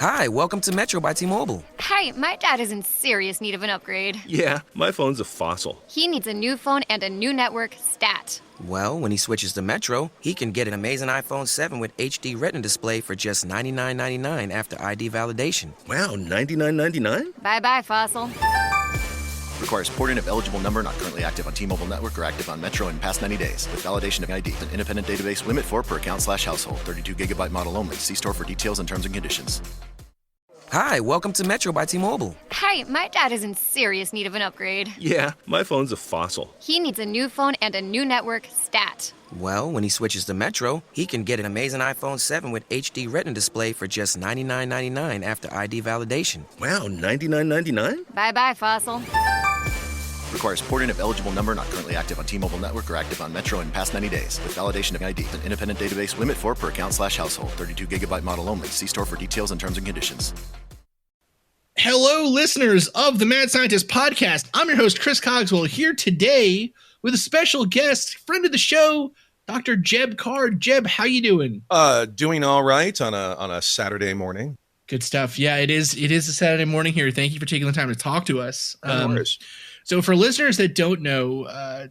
Hi, welcome to Metro by T-Mobile. Hi, my dad is in serious need of an upgrade. Yeah, my phone's a fossil. He needs a new phone and a new network stat. Well, when he switches to Metro, he can get an amazing iPhone 7 with HD Retina display for just $99.99 after ID validation. Wow, $99.99? Bye-bye, fossil. Requires porting of eligible number not currently active on T-Mobile network or active on Metro in past 90 days. With validation of ID. An independent database limit for per account/household. 32 gigabyte model only. See store for details and terms and conditions. Hi, welcome to Metro by T-Mobile. Hi, my dad is in serious need of an upgrade. Yeah, my phone's a fossil. He needs a new phone and a new network stat. Well, when he switches to Metro, he can get an amazing iPhone 7 with HD Retina display for just $99.99 after ID validation. Wow, $99.99? Bye-bye, fossil. Requires porting of eligible number not currently active on T-Mobile network or active on Metro in past 90 days. With validation of ID. An independent database limit for per account/household. 32 gigabyte model only. See store for details and terms and conditions. Hello, listeners of the Mad Scientist podcast. I'm your host, Chris Cogswell, here today with a special guest, friend of the show, Dr. Jeb Card. Jeb, how you doing? Doing all right on a Saturday morning. Good stuff. Yeah, it is a Saturday morning here. Thank you for taking the time to talk to us. No worries. So for listeners that don't know,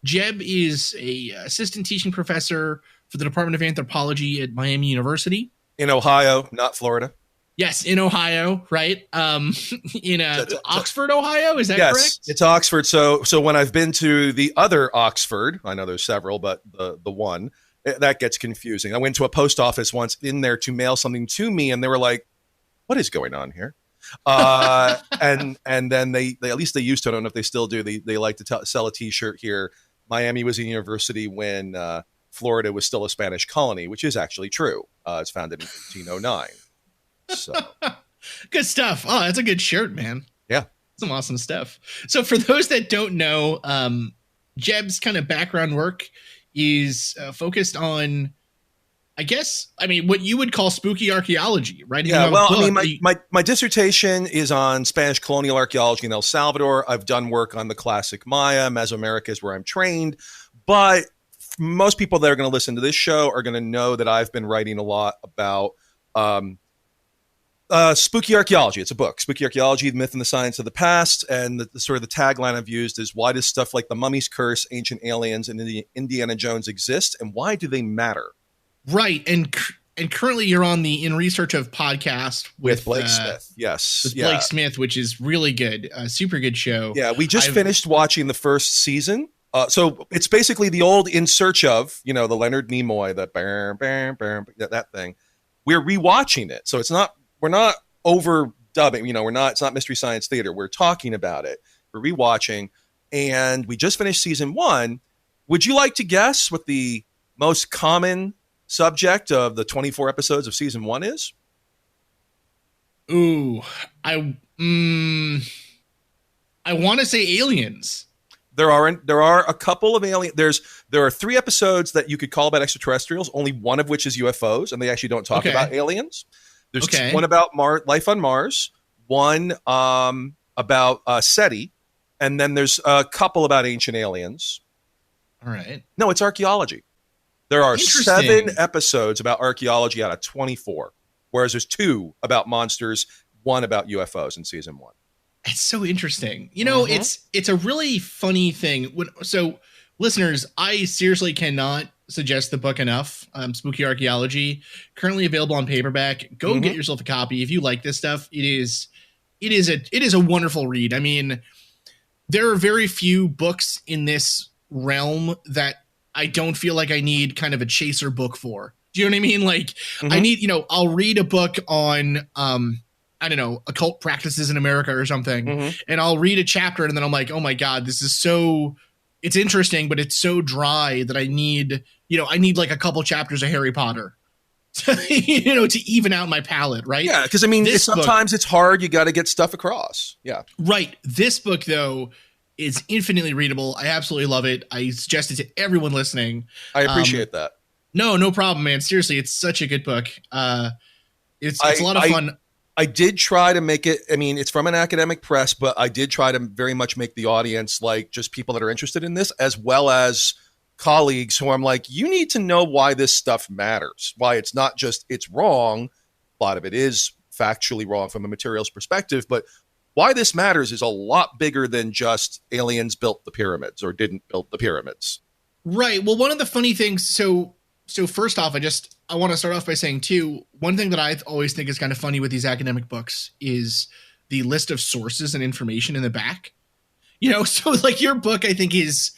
Jeb is a assistant teaching professor for the Department of Anthropology at Miami University. In Ohio, not Florida. Yes, in Ohio, right? In Oxford, Ohio, is that correct? Yes, it's Oxford. So when I've been to the other Oxford, I know there's several, but the one, that gets confusing. I went to a post office once in there to mail something to me, and they were like, what is going on here? And then they at least they used to, I don't know if they still do, they like to sell a t-shirt here. Miami was a university when Florida was still a Spanish colony, which is actually true. It's founded in 1809. So good stuff. Oh, that's a good shirt, man. Yeah, some awesome stuff. So for those that don't know, Jeb's kind of background work is focused on, what you would call spooky archaeology, right? Yeah, well, my dissertation is on Spanish colonial archaeology in El Salvador. I've done work on the classic Maya. Mesoamerica is where I'm trained. But most people that are going to listen to this show are going to know that I've been writing a lot about spooky archaeology. It's a book, Spooky Archaeology, the Myth and the Science of the Past. And the sort of the tagline I've used is, why does stuff like the Mummy's Curse, Ancient Aliens, and Indiana Jones exist? And why do they matter? Right. And currently you're on the In Research of podcast with Blake Smith. Yes. With Blake Smith, which is really good. A super good show. Yeah. We just finished watching the first season. So it's basically the old In Search of, the Leonard Nimoy, that thing. We're rewatching it. So we're not overdubbing, it's not Mystery Science Theater. We're talking about it. We're rewatching, and we just finished season 1. Would you like to guess what the most common subject of the 24 episodes of season 1 is? Ooh, I want to say aliens. There are a couple of aliens. There are 3 episodes that you could call about extraterrestrials, only one of which is UFOs, and they actually don't talk about aliens. There's one about life on Mars, one about SETI, and then there's a couple about ancient aliens. All right. No, it's archaeology. There are 7 episodes about archaeology out of 24, whereas there's 2 about monsters, 1 about UFOs in season 1. It's so interesting. It's a really funny thing. So, listeners, I seriously cannot suggest the book enough. Spooky Archaeology, currently available on paperback. Go get yourself a copy if you like this stuff. It is a wonderful read. I mean, there are very few books in this realm that I don't feel like I need kind of a chaser book for. Do you know what I mean? Like, I need, I'll read a book on, occult practices in America or something, and I'll read a chapter and then I'm like, oh my God, this is it's interesting, but it's so dry that I need like a couple chapters of Harry Potter, to even out my palate, right? Yeah, because sometimes it's hard. You got to get stuff across. Yeah, right. This book, though, is infinitely readable. I absolutely love it. I suggest it to everyone listening. I appreciate that. No problem, man. Seriously, it's such a good book. It's a lot of fun. I did try to make it, it's from an academic press, but I did try to very much make the audience like just people that are interested in this, as well as colleagues who I'm like, you need to know why this stuff matters, why it's not just, it's wrong. A lot of it is factually wrong from a materials perspective, but why this matters is a lot bigger than just aliens built the pyramids or didn't build the pyramids. Right. Well, one of the funny things, so first off, I want to start off by saying too, one thing that I always think is kind of funny with these academic books is the list of sources and information in the back. So like your book, I think, is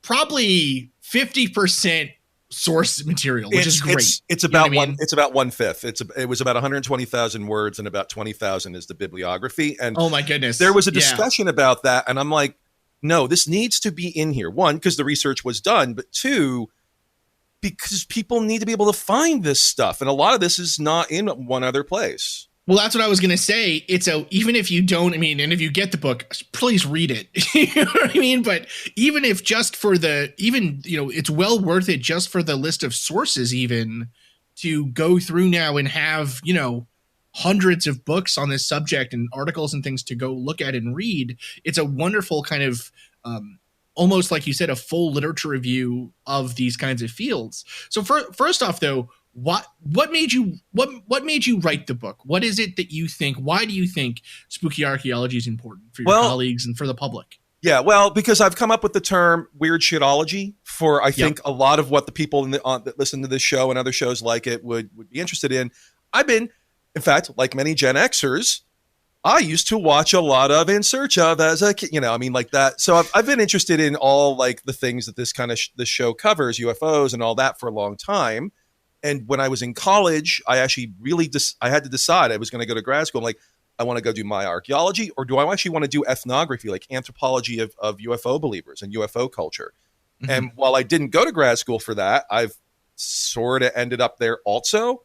probably 50% source material, which is great. It's about It's about 1/5. It was about 120,000 words, and about 20,000 is the bibliography. And oh my goodness, there was a discussion about that, and I'm like, no, this needs to be in here. One, because the research was done, but two, because people need to be able to find this stuff, and a lot of this is not in one other place. Well, that's what I was going to say. Even if you don't, and if you get the book, please read it. You know what I mean? But even if just for it's well worth it just for the list of sources, even to go through now and have, hundreds of books on this subject and articles and things to go look at and read. It's a wonderful kind of, almost like you said, a full literature review of these kinds of fields. So first off, though, what made you write the book? What is it that you think? Why do you think spooky archaeology is important for your colleagues and for the public? Yeah, well, because I've come up with the term weird shitology for I think a lot of what the people that listen to this show and other shows like it would be interested in. In fact, like many Gen Xers, I used to watch a lot of In Search of as a kid, like that. So I've been interested in all like the things that this kind of this show covers, UFOs and all that for a long time. And when I was in college, I actually really I had to decide I was going to go to grad school. I'm like, I want to go do my archaeology, or do I actually want to do ethnography, like anthropology of UFO believers and UFO culture? Mm-hmm. And while I didn't go to grad school for that, I've sort of ended up there also.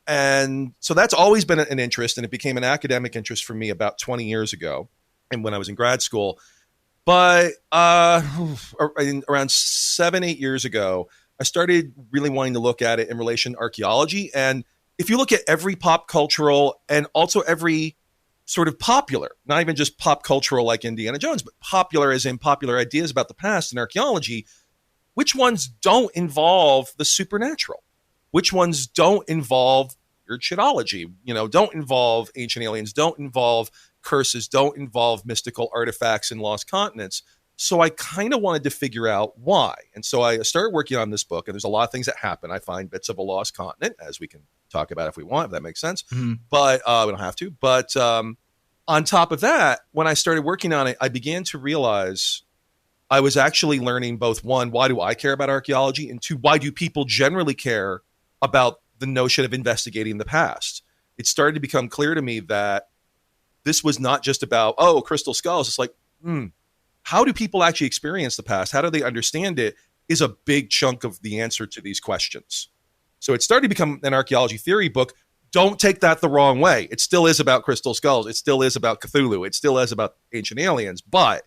And so that's always been an interest, and it became an academic interest for me about 20 years ago, and when I was in grad school. But around 7-8 years ago, I started really wanting to look at it in relation to archaeology. And if you look at every pop cultural and also every sort of popular, not even just pop cultural like Indiana Jones, but popular as in popular ideas about the past in archaeology, which ones don't involve the supernatural? Which ones don't involve weird shitology? Don't involve ancient aliens, don't involve curses, don't involve mystical artifacts in lost continents. So I kind of wanted to figure out why. And so I started working on this book, and there's a lot of things that happen. I find bits of a lost continent, as we can talk about if we want, if that makes sense. Mm-hmm. But we don't have to. But on top of that, when I started working on it, I began to realize I was actually learning both, one, why do I care about archaeology? And two, why do people generally care about the notion of investigating the past? It started to become clear to me that this was not just about, crystal skulls. It's like, how do people actually experience the past? How do they understand it is a big chunk of the answer to these questions. So it started to become an archaeology theory book. Don't take that the wrong way. It still is about crystal skulls. It still is about Cthulhu. It still is about ancient aliens. But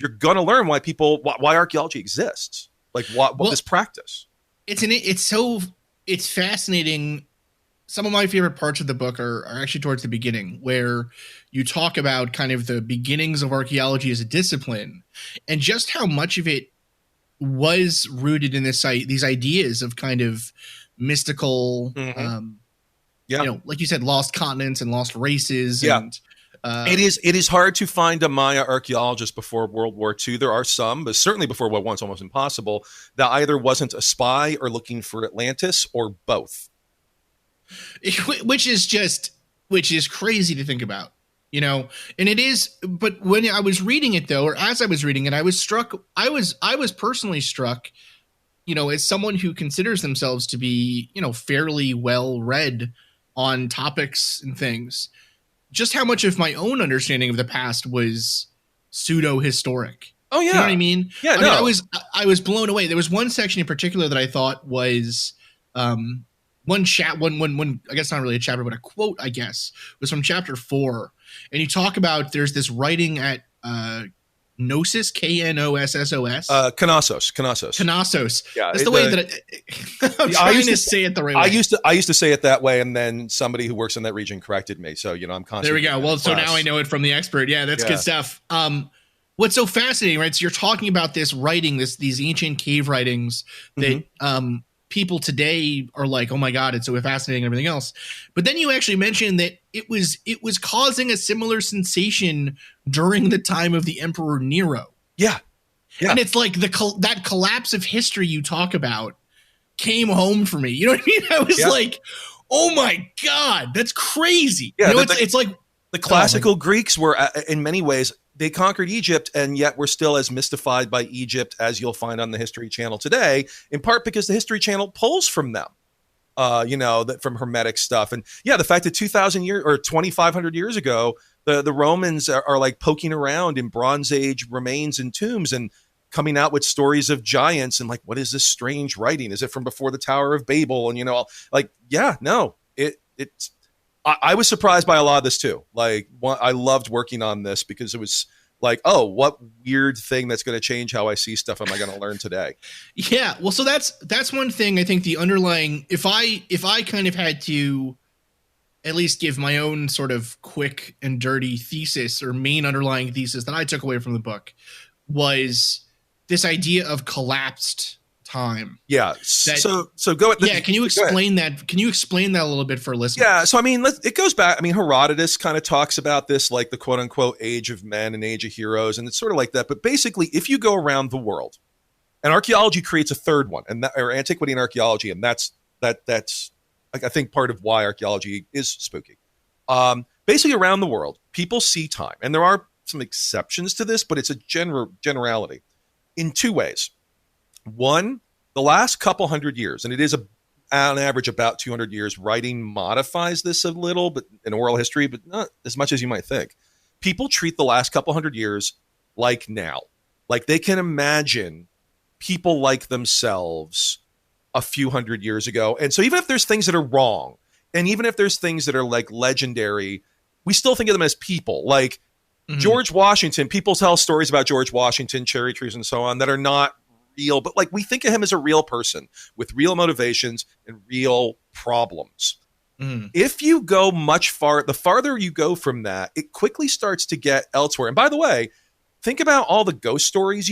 you're going to learn why archaeology exists, like what this practice. It's fascinating. Some of my favorite parts of the book are actually towards the beginning, where you talk about kind of the beginnings of archaeology as a discipline and just how much of it was rooted in these ideas of kind of mystical, like you said, lost continents and lost races. Yeah. And it is hard to find a Maya archaeologist before World War II. There are some, but certainly before World War I, it's almost impossible, that either wasn't a spy or looking for Atlantis or both. Which is crazy to think about, and it is. But when I was reading it, though, or as I was reading it, I was personally struck, as someone who considers themselves to be, fairly well read on topics and things, just how much of my own understanding of the past was pseudo historic. Oh yeah, you know what I mean? Yeah, I was blown away. There was one section in particular that I thought was one I guess not really a chapter, but a quote, I guess, was from chapter 4. And you talk about there's this writing at Knossos, Knossos. Knossos. Yeah, that's the way that I'm trying to say it the right way. I used to say it that way, and then somebody who works in that region corrected me. So I'm constantly. There we go. Well, so now I know it from the expert. Yeah, that's good stuff. What's so fascinating, right? So you're talking about this writing, these ancient cave writings that people today are like, oh my God, it's so fascinating and everything else. But then you actually mentioned that it was causing a similar sensation during the time of the Emperor Nero. Yeah. Yeah. And it's like that collapse of history you talk about came home for me. You know what I mean? I was like, oh my God, that's crazy. Yeah, you know, it's like the classical Greeks were, in many ways, they conquered Egypt, and yet we're still as mystified by Egypt as you'll find on the History Channel today, in part because the History Channel pulls from them, from Hermetic stuff. And yeah, the fact that 2,000 years or 2,500 years ago, the Romans are like poking around in Bronze Age remains and tombs and coming out with stories of giants and like, what is this strange writing? Is it from before the Tower of Babel? And, I was surprised by a lot of this too. Like, I loved working on this because it was like, oh, what weird thing that's going to change how I see stuff am I going to learn today? Yeah. Well, so that's one thing I think the underlying, if I kind of had to at least give my own sort of quick and dirty thesis or main underlying thesis that I took away from the book was this idea of collapsed time. Yeah. So go at can you explain that? Can you explain that a little bit for listeners? Yeah. So, I mean, it goes back. I mean, Herodotus kind of talks about this, like the quote unquote age of men and age of heroes. And it's sort of like that. But basically, if you go around the world, and archaeology creates a third one, or antiquity and archaeology. And that's like, I think part of why archaeology is spooky. Basically around the world, people see time, and there are some exceptions to this, but it's a generality in two ways. One, the last couple hundred years, and it is on average about 200 years, writing modifies this a little, but in oral history, but not as much as you might think. People treat the last couple hundred years like now. Like they can imagine people like themselves a few hundred years ago. And so even if there's things that are wrong, and even if there's things that are like legendary, we still think of them as people. Like George Washington, people tell stories about George Washington, cherry trees and so on, that are not real, but like we think of him as a real person with real motivations and real problems. If you go the farther you go from that, it quickly starts to get elsewhere. And by the way, think about all the ghost stories,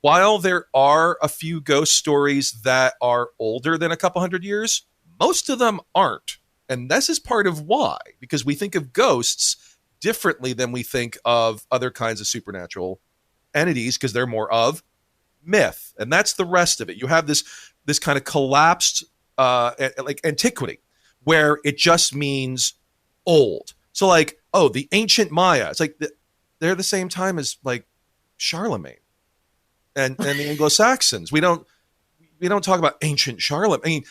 while there are a few ghost stories that are older than a couple hundred years, most of them aren't. And this is part of why, because we think of ghosts differently than we think of other kinds of supernatural entities, because they're more of myth. And that's the rest of it. You have this kind of collapsed like antiquity, where it just means old. So like, oh, the ancient Maya, it's like they're the same time as like Charlemagne and the Anglo-Saxons. We don't talk about ancient Charlemagne,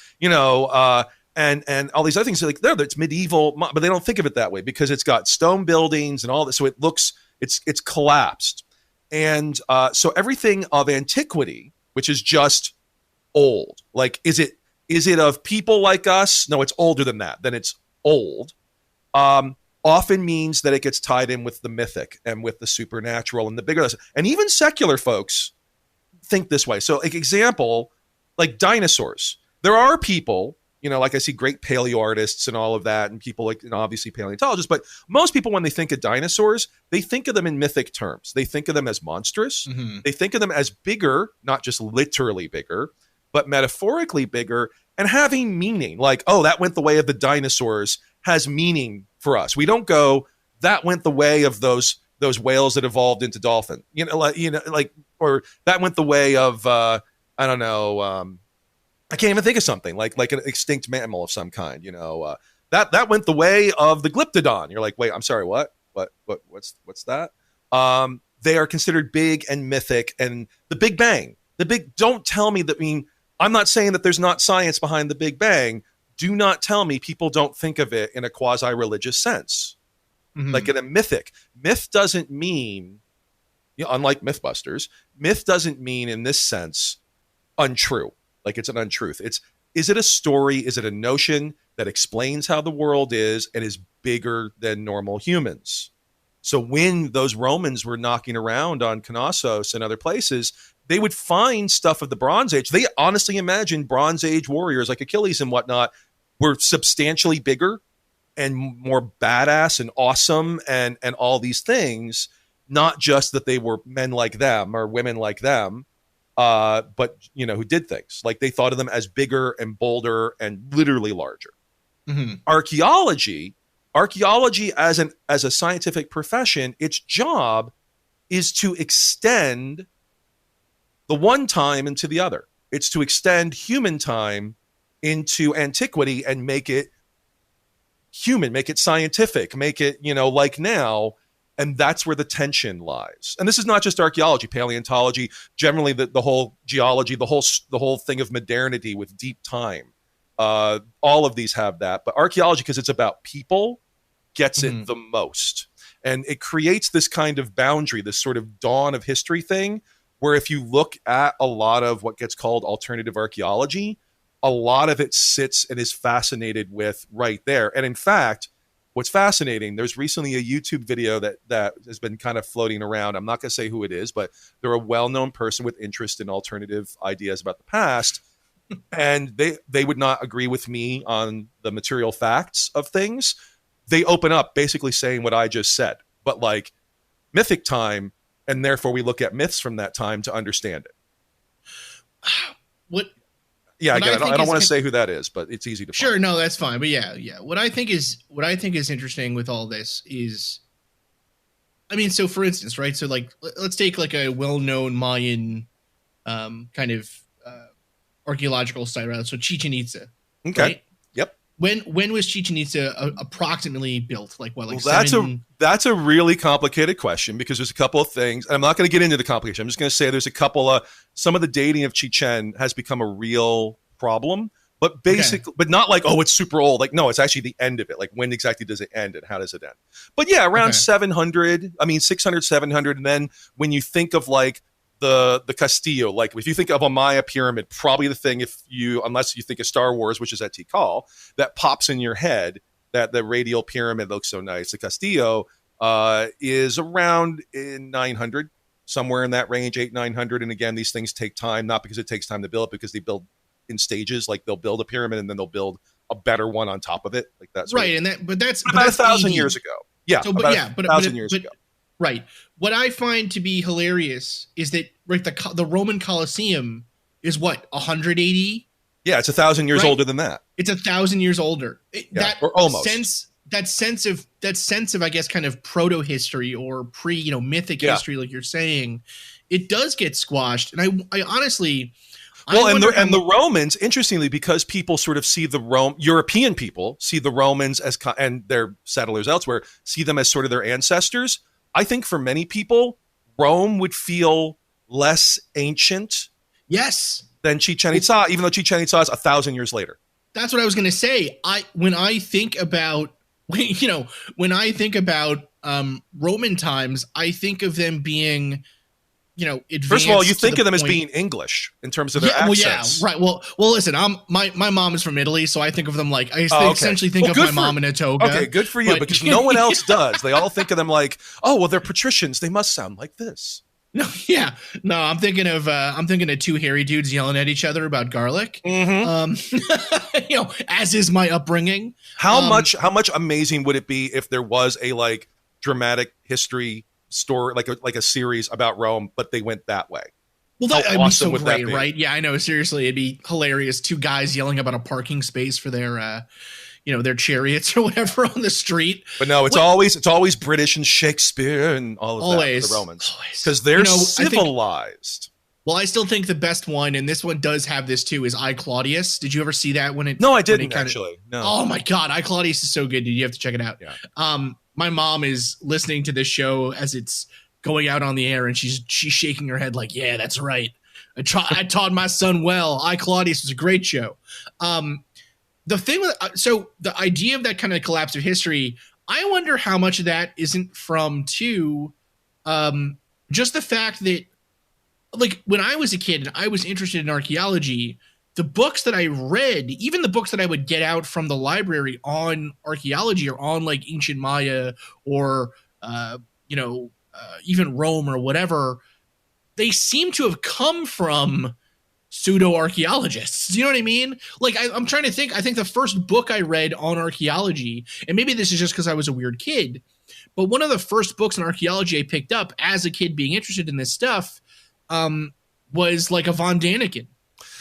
and all these other things. Like it's medieval, but they don't think of it that way because it's got stone buildings and all this. So it looks, it's collapsed. And so everything of antiquity, which is just old, like, is it of people like us? No, it's older than that. Then it's old. Often means that it gets tied in with the mythic and with the supernatural and the bigger. And even secular folks think this way. So, like, example, like dinosaurs. There are people, like I see great paleo artists and all of that, and people like, obviously paleontologists, but most people, when they think of dinosaurs, they think of them in mythic terms. They think of them as monstrous. They think of them as bigger, not just literally bigger, but metaphorically bigger and having meaning. Like, oh, that went the way of the dinosaurs has meaning for us. We don't go, that went the way of those whales that evolved into dolphin, or that went the way of, I don't know, I can't even think of something like an extinct mammal of some kind, that went the way of the glyptodon. You're like, wait, I'm sorry, what's that? They are considered big and mythic, and the Big Bang, don't tell me that, I'm not saying that there's not science behind the Big Bang. Do not tell me people don't think of it in a quasi-religious sense, like in a mythic. Myth doesn't mean, unlike Mythbusters, myth doesn't mean in this sense untrue. Like it's an untruth. Is it a story? Is it a notion that explains how the world is and is bigger than normal humans? So when those Romans were knocking around on Knossos and other places, they would find stuff of the Bronze Age. They honestly imagined Bronze Age warriors like Achilles and whatnot were substantially bigger and more badass and awesome and all these things, not just that they were men like them or women like them. but who did things like they thought of them as bigger and bolder and literally larger. Mm-hmm. Archaeology as a scientific profession, its job is to extend the one time into the other. It's to extend human time into antiquity and make it human, make it scientific, make it, like now. And that's where the tension lies. And this is not just archaeology, paleontology, generally the whole geology, the whole thing of modernity with deep time. All of these have that. But archaeology, because it's about people, gets it the most. And it creates this kind of boundary, this sort of dawn of history thing, where if you look at a lot of what gets called alternative archaeology, a lot of it sits and is fascinated with right there. And in fact, what's fascinating, there's recently a YouTube video that has been kind of floating around. I'm not going to say who it is, but they're a well-known person with interest in alternative ideas about the past. And they would not agree with me on the material facts of things. They open up basically saying what I just said, but like mythic time, and therefore we look at myths from that time to understand it. What? Yeah, again, I don't want to say who that is, but it's easy to Sure, find. no, that's fine. But yeah. What I think is interesting with all this is, I mean, so for instance, right? So like, let's take like a well-known Mayan kind of archaeological site, right? So Chichen Itza. Okay. Right? Yep. When was Chichen Itza approximately built? Like what? Like that's a really complicated question because there's a couple of things. And I'm not going to get into the complication. I'm just going to say there's a couple of some of the dating of Chichen has become a real problem. But basically, but not like, oh, it's super old. Like, no, it's actually the end of it. Like, when exactly does it end and how does it end? But yeah, around 700, 600, 700. And then when you think of like the Castillo, like if you think of a Maya pyramid, probably the thing, unless you think of Star Wars, which is at Tikal, that pops in your head, that the radial pyramid looks so nice. The Castillo is around in 900, somewhere in that range, 900. And again, these things take time, not because it takes time to build, because they build in stages. Like they'll build a pyramid and then they'll build a better one on top of it. Like that's right. And that's about 1,000 years ago. Yeah. So, but 1,000 years ago. Right. What I find to be hilarious is that the Roman Colosseum is what, 180? Yeah, it's 1,000 years older than that. It's 1,000 years older. Or almost. That sense of I guess kind of proto history or pre mythic history, like you're saying, it does get squashed. And I honestly. Well, and the Romans, interestingly, because people sort of see European people see the Romans as, and their settlers elsewhere, see them as sort of their ancestors. I think for many people, Rome would feel less ancient. Yes. Than Chichen Itza, even though Chichen Itza is 1,000 years later. That's what I was going to say. When I think about Roman times, I think of them being, advanced. First of all, you think of them as being English in terms of their accents. Well, yeah, right. Well, listen, my mom is from Italy, so I think of them like essentially think of my mom in a toga. Okay, good for you, because no one else does. They all think of them like, oh, well, they're patricians. They must sound like this. No, yeah, no. I'm thinking of two hairy dudes yelling at each other about garlic. Mm-hmm. As is my upbringing. How much amazing would it be if there was a like dramatic history story, like a series about Rome, but they went that way? Well, that'd be so great, right? Yeah, I know. Seriously, it'd be hilarious. Two guys yelling about a parking space for their their chariots or whatever on the street. But no, it's always British and Shakespeare and all of that for the Romans, because they're civilized. I still think the best one, and this one does have this too, is I, Claudius. Did you ever see that when it? No, I didn't actually. No. Oh my God, I, Claudius is so good, dude. You have to check it out. Yeah. My mom is listening to this show as it's going out on the air, and she's shaking her head like, yeah, that's right. I taught my son well. I, Claudius was a great show. The thing with the idea of that kind of collapse of history, I wonder how much of that isn't from just the fact that, like, when I was a kid and I was interested in archaeology, the books that I read, even the books that I would get out from the library on archaeology or on like ancient Maya or even Rome or whatever, they seem to have come from pseudo archaeologists. You know what I mean? Like I'm trying to think. I think the first book I read on archaeology, and maybe this is just because I was a weird kid, but one of the first books on archaeology I picked up as a kid being interested in this stuff was like a Von Daniken.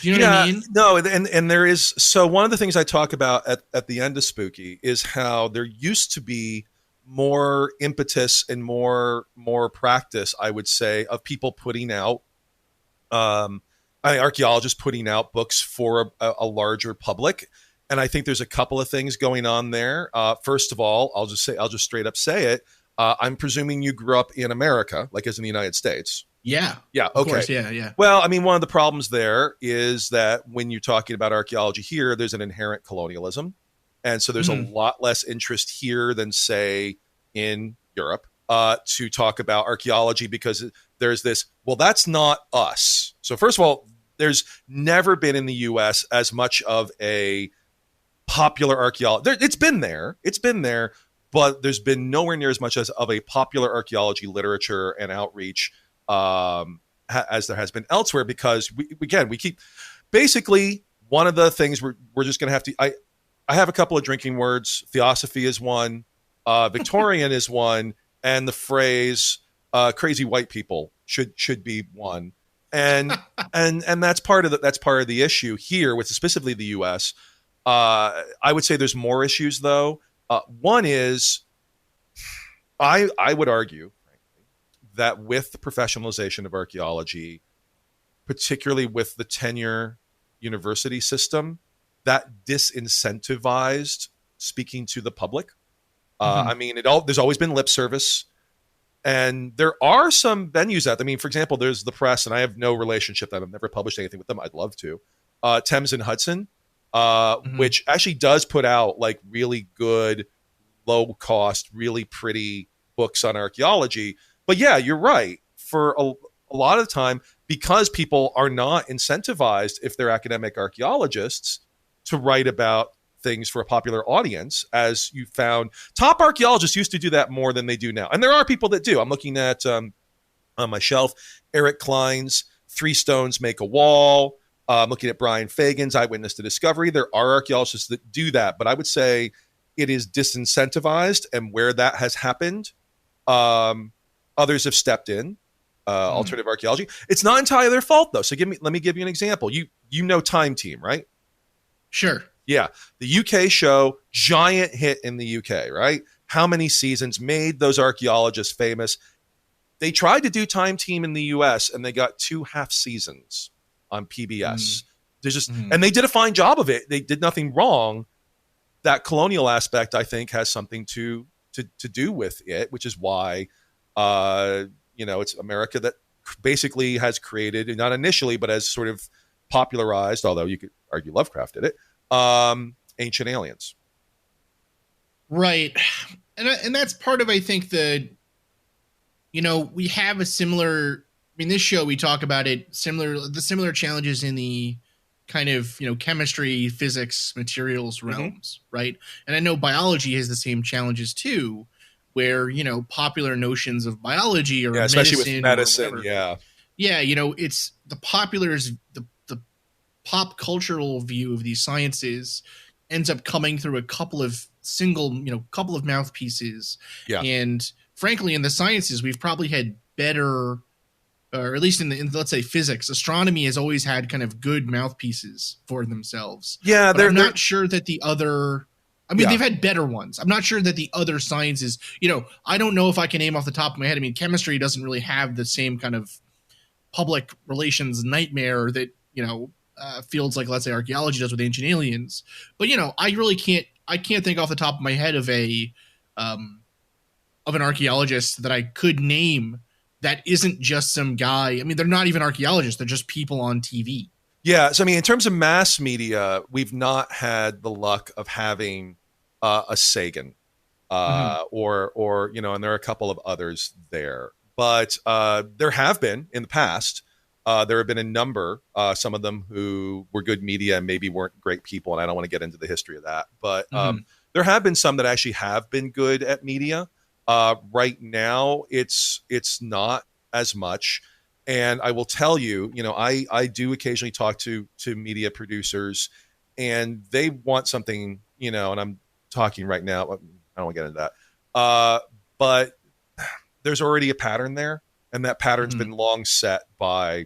Do you know what I mean? No, and there is, so one of the things I talk about at the end of Spooky is how there used to be more impetus and more practice, I would say, of people putting out archaeologists putting out books for a larger public. And I think there's a couple of things going on there. First of all, I'll just straight up say it. I'm presuming you grew up in America, like as in the United States. Yeah. Yeah. Of Okay. course, yeah. Well, I mean, one of the problems there is that when you're talking about archaeology here, there's an inherent colonialism. And so there's a lot less interest here than, say, in Europe to talk about archaeology, because there's this, well, that's not us. So first of all, there's never been in the U.S. as much of a popular archaeology. It's been there, but there's been nowhere near as much as of a popular archaeology literature and outreach as there has been elsewhere, because we keep, basically one of the things we're just going to have to, I have a couple of drinking words. Theosophy is one, Victorian is one, and the phrase crazy white people should be one. And that's part of the issue here with specifically the US. I would say there's more issues though. One is I would argue that with the professionalization of archaeology, particularly with the tenure university system, that disincentivized speaking to the public. I mean, there's always been lip service, and there are some venues out there. I mean, for example, there's the press, and I have no relationship. I've never published anything with them. I'd love to. Thames and Hudson, which actually does put out like really good, low cost, really pretty books on archaeology. But yeah, you're right. For a lot of the time, because people are not incentivized, if they're academic archaeologists, to write about things for a popular audience, as you found. Top archaeologists used to do that more than they do now. And there are people that do. I'm looking at, on my shelf, Eric Klein's Three Stones Make a Wall. I'm looking at Brian Fagan's Eyewitness to Discovery. There are archaeologists that do that, but I would say it is disincentivized. And where that has happened, others have stepped in, alternative archaeology. It's not entirely their fault, though. So let me give you an example. You know Time Team, right? Sure. Yeah. The UK show, giant hit in the UK, right? How many seasons made those archaeologists famous? They tried to do Time Team in the US, and they got 2 half seasons on PBS. And they did a fine job of it. They did nothing wrong. That colonial aspect, I think, has something to do with it, which is why, it's America that basically has created, not initially, but has sort of popularized, although you could argue Lovecraft did it, Ancient Aliens. Right. And that's part of, I think, we have a similar, this show, we talk about it, the similar challenges in the kind of, chemistry, physics, materials realms, right? And I know biology has the same challenges too, where, popular notions of biology or especially with medicine. Yeah, it's the the pop cultural view of these sciences ends up coming through a couple of couple of mouthpieces. Yeah. And frankly, in the sciences, we've probably had better, or at least in let's say physics, astronomy has always had kind of good mouthpieces for themselves. Yeah. I'm not sure that the other, they've had better ones. I'm not sure that the other sciences, I don't know if I can name off the top of my head. Chemistry doesn't really have the same kind of public relations nightmare that, fields like, let's say, archaeology does with Ancient Aliens. But, I can't think off the top of my head of an archaeologist that I could name that isn't just some guy. They're not even archaeologists. They're just people on TV. Yeah. So, in terms of mass media, we've not had the luck of having a Sagan or, and there are a couple of others there. But there have been in the past. There have been a number, some of them who were good media and maybe weren't great people, and I don't want to get into the history of that. But there have been some that actually have been good at media. Right now, it's not as much. And I will tell you, I do occasionally talk to media producers, and they want something, and I'm talking right now. I don't want to get into that. But there's already a pattern there, and that pattern's been long set by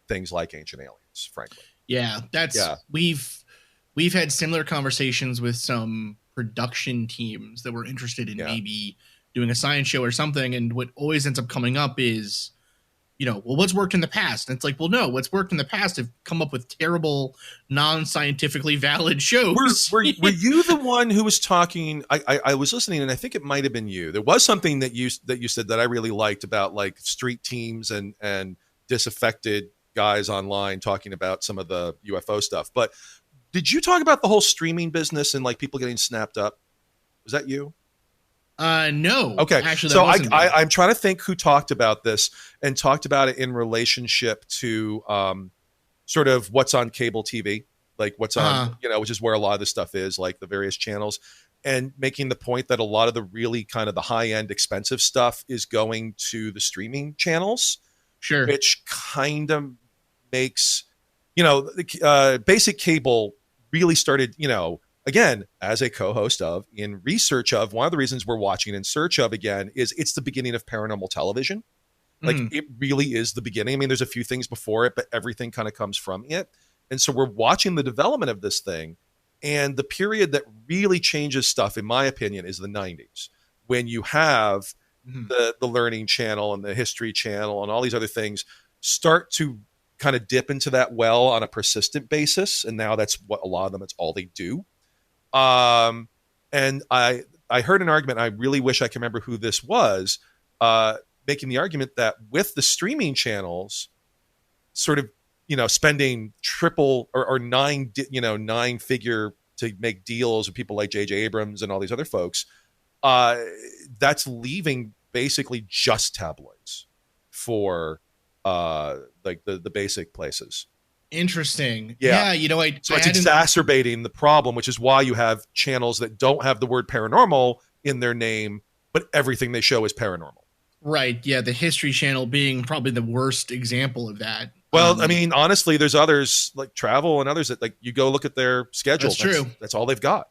things like Ancient Aliens, frankly. Yeah, we've had similar conversations with some production teams that were interested in maybe doing a science show or something, and what always ends up coming up is, well, what's worked in the past? And it's like, well, no, what's worked in the past have come up with terrible, non-scientifically valid shows. Were you the one who was talking? I was listening, and I think it might have been you. There was something that you said that I really liked about like street teams and disaffected guys online talking about some of the UFO stuff. But did you talk about the whole streaming business and like people getting snapped up? Was that you? No. Okay. Actually, so I'm trying to think who talked about this and talked about it in relationship to sort of what's on cable TV, like what's on, which is where a lot of this stuff is, like the various channels, and making the point that a lot of the really kind of the high end expensive stuff is going to the streaming channels. Sure. Which kind of makes, basic cable really started, again, as a co-host of, in research of, one of the reasons we're watching In Search of again is it's the beginning of paranormal television. Like it really is the beginning. I mean, there's a few things before it, but everything kind of comes from it. And so we're watching the development of this thing. And the period that really changes stuff, in my opinion, is the 90s, when you have the Learning Channel and the History Channel and all these other things start to kind of dip into that well on a persistent basis. And now that's what a lot of them, it's all they do. And I heard an argument, I really wish I can remember who this was, making the argument that with the streaming channels sort of, spending triple or nine figure to make deals with people like J.J. Abrams and all these other folks, that's leaving basically just tabloids for like the basic places. Interesting. Yeah. So it's exacerbating the problem, which is why you have channels that don't have the word paranormal in their name, but everything they show is paranormal. Right. Yeah. The History Channel being probably the worst example of that. Well, I mean, honestly, there's others like Travel and others that like you go look at their schedule. That's true. That's all they've got.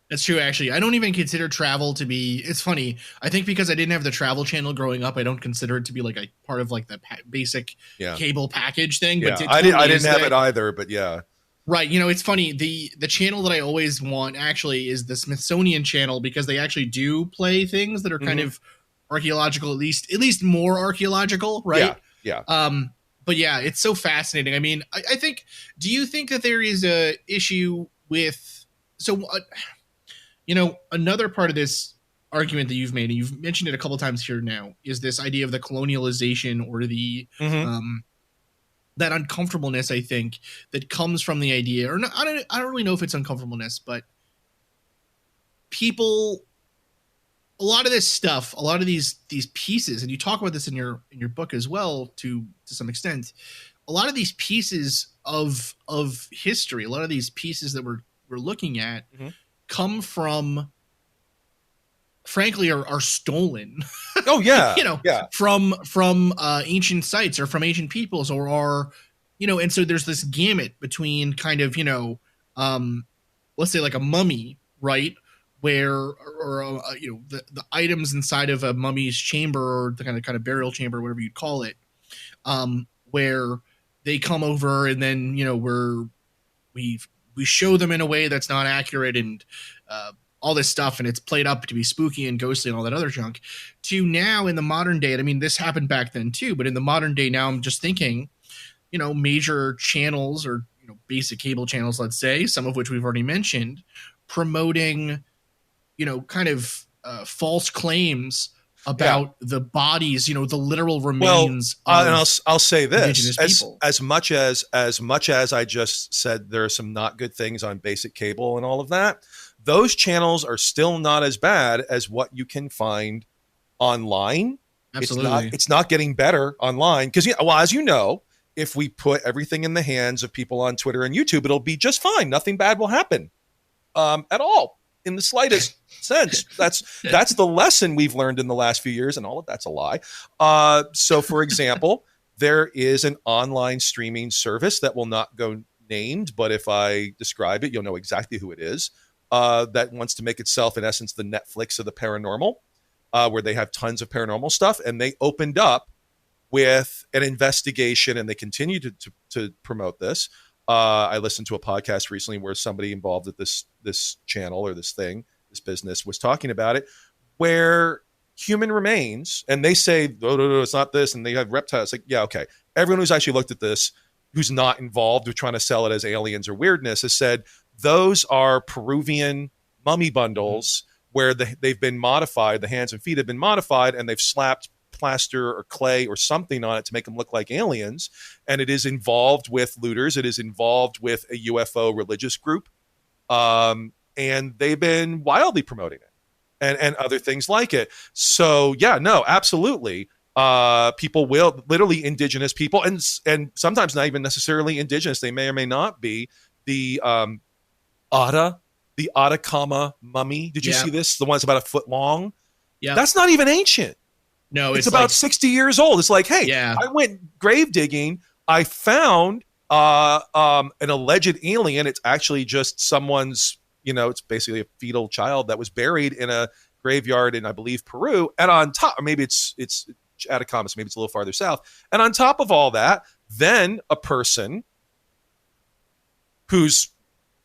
That's true, actually. I don't even consider Travel to be, it's funny. I think because I didn't have the Travel Channel growing up, I don't consider it to be like a part of like the basic cable package thing. Yeah. But I didn't have it either, but yeah. Right. It's funny. The channel that I always want actually is the Smithsonian Channel, because they actually do play things that are kind of archaeological, at least more archaeological, right? Yeah. But yeah, it's so fascinating. I mean, I think, do you think that there is a issue with, another part of this argument that you've made, and you've mentioned it a couple of times here now, is this idea of the colonialization or the that uncomfortableness, I think, that comes from the idea, or not, I don't really know if it's uncomfortableness, but people, a lot of this stuff, a lot of these pieces, and you talk about this in your book as well to some extent, a lot of these pieces of history, a lot of these pieces that we're looking at come from, frankly, are stolen. Oh yeah. From ancient sites or from ancient peoples, or are, and so there's this gamut between kind of, let's say like a mummy, right? Where, the items inside of a mummy's chamber, or the kind of burial chamber, whatever you'd call it, where they come over and then, we show them in a way that's not accurate, and all this stuff, and it's played up to be spooky and ghostly and all that other junk, to now in the modern day. And I mean, this happened back then too, but in the modern day now, I'm just thinking, major channels or, basic cable channels, let's say, some of which we've already mentioned, promoting, kind of false claims about the bodies, the literal remains. Well, and I'll say this: as much as I just said, there are some not good things on basic cable and all of that. Those channels are still not as bad as what you can find online. Absolutely, it's not getting better online because, as you know, if we put everything in the hands of people on Twitter and YouTube, it'll be just fine. Nothing bad will happen at all in the slightest sense. That's the lesson we've learned in the last few years, and all of that's a lie. So, for example, there is an online streaming service that will not go named, but if I describe it, you'll know exactly who it is. That wants to make itself, in essence, the Netflix of the paranormal, where they have tons of paranormal stuff. And they opened up with an investigation, and they continue to promote this. I listened to a podcast recently where somebody involved at this channel or this business was talking about it, where human remains, and they say, no, it's not this, and they have reptiles. Like, yeah, okay. Everyone who's actually looked at this, who's not involved with trying to sell it as aliens or weirdness, has said those are Peruvian mummy bundles where they've been modified, the hands and feet have been modified, and they've slapped plaster or clay or something on it to make them look like aliens. And it is involved with looters. It is involved with a UFO religious group. And they've been wildly promoting it and other things like it. So yeah, no, absolutely. People will, literally indigenous people, and sometimes not even necessarily indigenous. They may or may not be the Atacama Mummy. Did you see this? The one's about a foot long. Yeah, that's not even ancient. No, it's about 60 years old. It's like, hey, I went grave digging. I found an alleged alien. It's actually just someone's, it's basically a fetal child that was buried in a graveyard in, I believe, Peru. And on top, or maybe it's Atacama, so maybe it's a little farther south. And on top of all that, then a person who's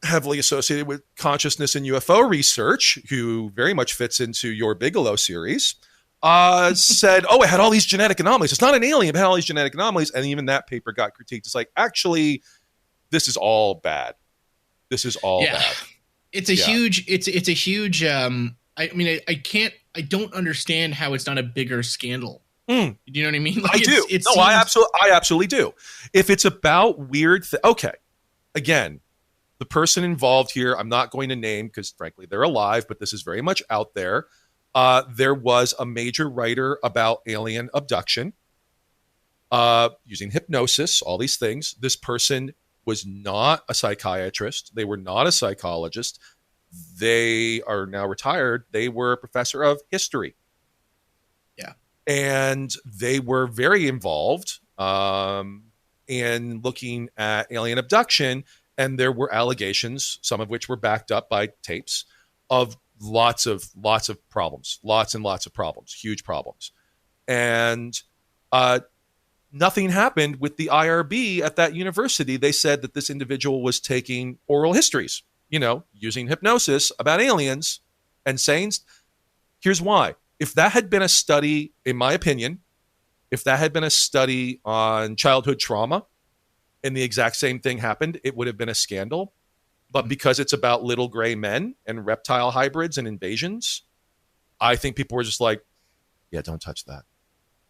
heavily associated with consciousness and UFO research, who very much fits into your Bigelow series, said, it had all these genetic anomalies. It's not an alien, it had all these genetic anomalies. And even that paper got critiqued. It's like, actually, this is all bad. This is all bad. It's a huge, I don't understand how it's not a bigger scandal. Do you know what I mean? Like, I do. I absolutely do. If it's about weird okay. Again, the person involved here, I'm not going to name because frankly, they're alive, but this is very much out there. There was a major writer about alien abduction, using hypnosis, all these things. This person was not a psychiatrist. They were not a psychologist. They are now retired. They were a professor of history. Yeah. And they were very involved in looking at alien abduction. And there were allegations, some of which were backed up by tapes, of lots of problems, lots and lots of problems, huge problems. And nothing happened with the IRB at that university. They said that this individual was taking oral histories, using hypnosis about aliens and saying, here's why. If that had been a study, in my opinion, if that had been a study on childhood trauma and the exact same thing happened, it would have been a scandal. But because it's about little gray men and reptile hybrids and invasions, I think people were just like, yeah, don't touch that.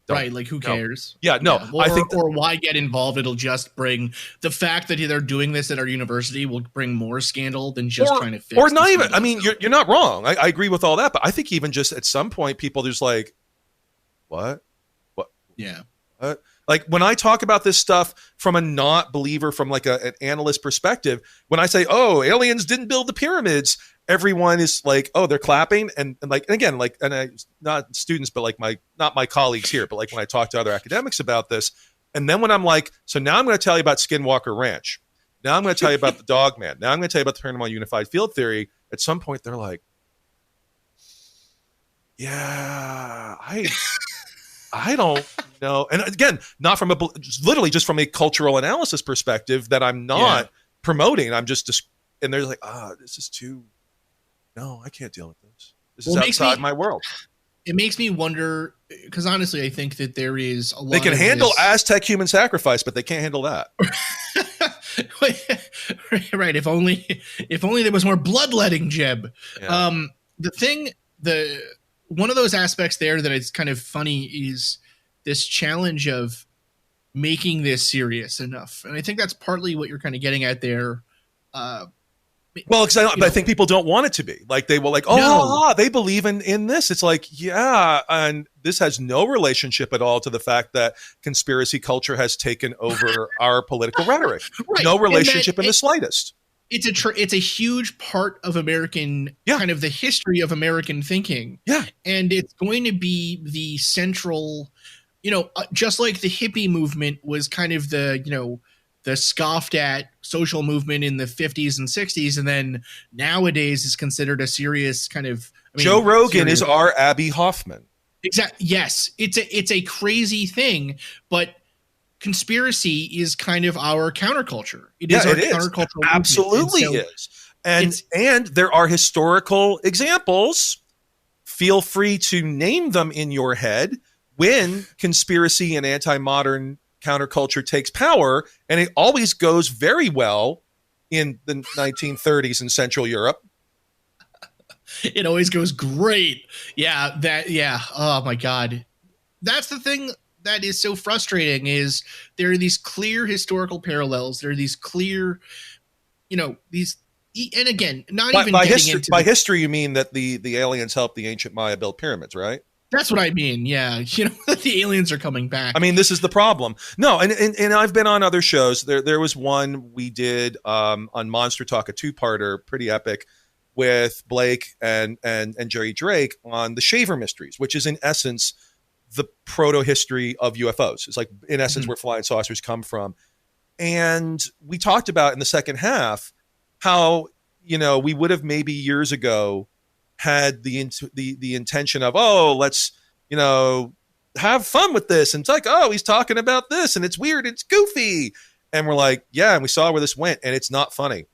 Right, like who cares? Yeah, no. I think or why get involved? It'll just bring the fact that they're doing this at our university will bring more scandal than just trying to fix. Or not even. I mean, you're not wrong. I agree with all that, but I think even just at some point, people just like, what? Yeah. Like when I talk about this stuff from a not believer, from like an analyst perspective, when I say, oh, aliens didn't build the pyramids, everyone is like, oh, they're clapping. And again, not students, but like not my colleagues here, but like when I talk to other academics about this. And then when I'm like, so now I'm going to tell you about Skinwalker Ranch. Now I'm going to tell you about the Dogman. Now I'm going to tell you about the Paranormal Unified Field Theory. At some point, they're like, yeah, I don't know. And again, not from literally just from a cultural analysis perspective that I'm not promoting. I'm just, and they're like, this is too, no, I can't deal with this. This is outside my world. It makes me wonder, because honestly, I think that there is a lot. They can handle Aztec human sacrifice, but they can't handle that. Right. If only there was more bloodletting, Jeb. Yeah. One of those aspects there that is kind of funny is this challenge of making this serious enough. And I think that's partly what you're kind of getting at there. Well, because I think people don't want it to be. Like they will like, they believe in this. It's like, yeah, and this has no relationship at all to the fact that conspiracy culture has taken over our political rhetoric. Right. No relationship in the slightest. It's a huge part of American, kind of the history of American thinking. Yeah. And it's going to be the central, just like the hippie movement was kind of the scoffed at social movement in the 50s and 60s. And then nowadays is considered a serious kind of, Joe Rogan is our Abby Hoffman. Exactly. Yes, it's a crazy thing, but conspiracy is kind of our counterculture. It is our countercultural movement. Absolutely And so is. And there are historical examples. Feel free to name them in your head when conspiracy and anti-modern counterculture takes power, and it always goes very well in the 1930s in Central Europe. It always goes great. Yeah. Oh my God. That's the thing that is so frustrating is there are these clear historical parallels. There are these clear, these, and again, not even by getting history. into By history, you mean that the aliens helped the ancient Maya build pyramids, right? That's what I mean. Yeah. The aliens are coming back. I mean, this is the problem. No, and I've been on other shows. There was one we did on Monster Talk, a 2-parter, pretty epic, with Blake and Jerry Drake on the Shaver Mysteries, which is in essence the proto-history of UFOs. It's like, in essence, where flying saucers come from. And we talked about in the second half how, we would have maybe years ago had the intention of, let's, have fun with this. And it's like, he's talking about this and it's weird, it's goofy. And we're like, yeah, and we saw where this went, and it's not funny.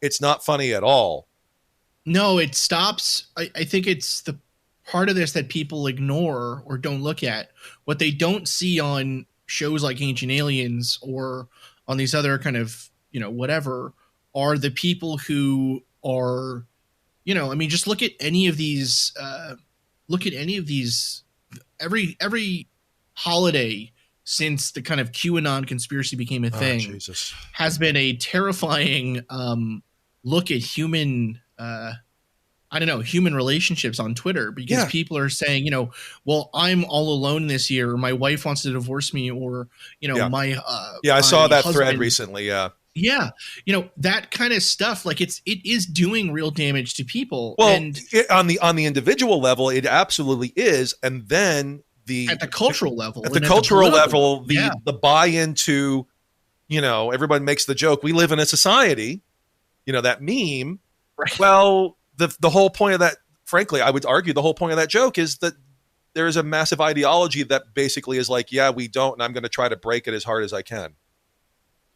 It's not funny at all. No, it stops. I think it's the part of this that people ignore or don't look at. What they don't see on shows like Ancient Aliens or on these other kind of, whatever, are the people who are, just look at any of these, every holiday since the kind of QAnon conspiracy became a thing has been a terrifying look at human human relationships on Twitter, because people are saying, well, I'm all alone this year, or my wife wants to divorce me, or, I saw that husband. thread recently. Yeah. That kind of stuff, like it is doing real damage to people. Well, and on the individual level, it absolutely is. And then at the cultural level, the buy into, everybody makes the joke, we live in a society, that meme. Right. Well, the whole point of that, frankly, I would argue the whole point of that joke is that there is a massive ideology that basically is like, yeah, we don't, and I'm going to try to break it as hard as I can.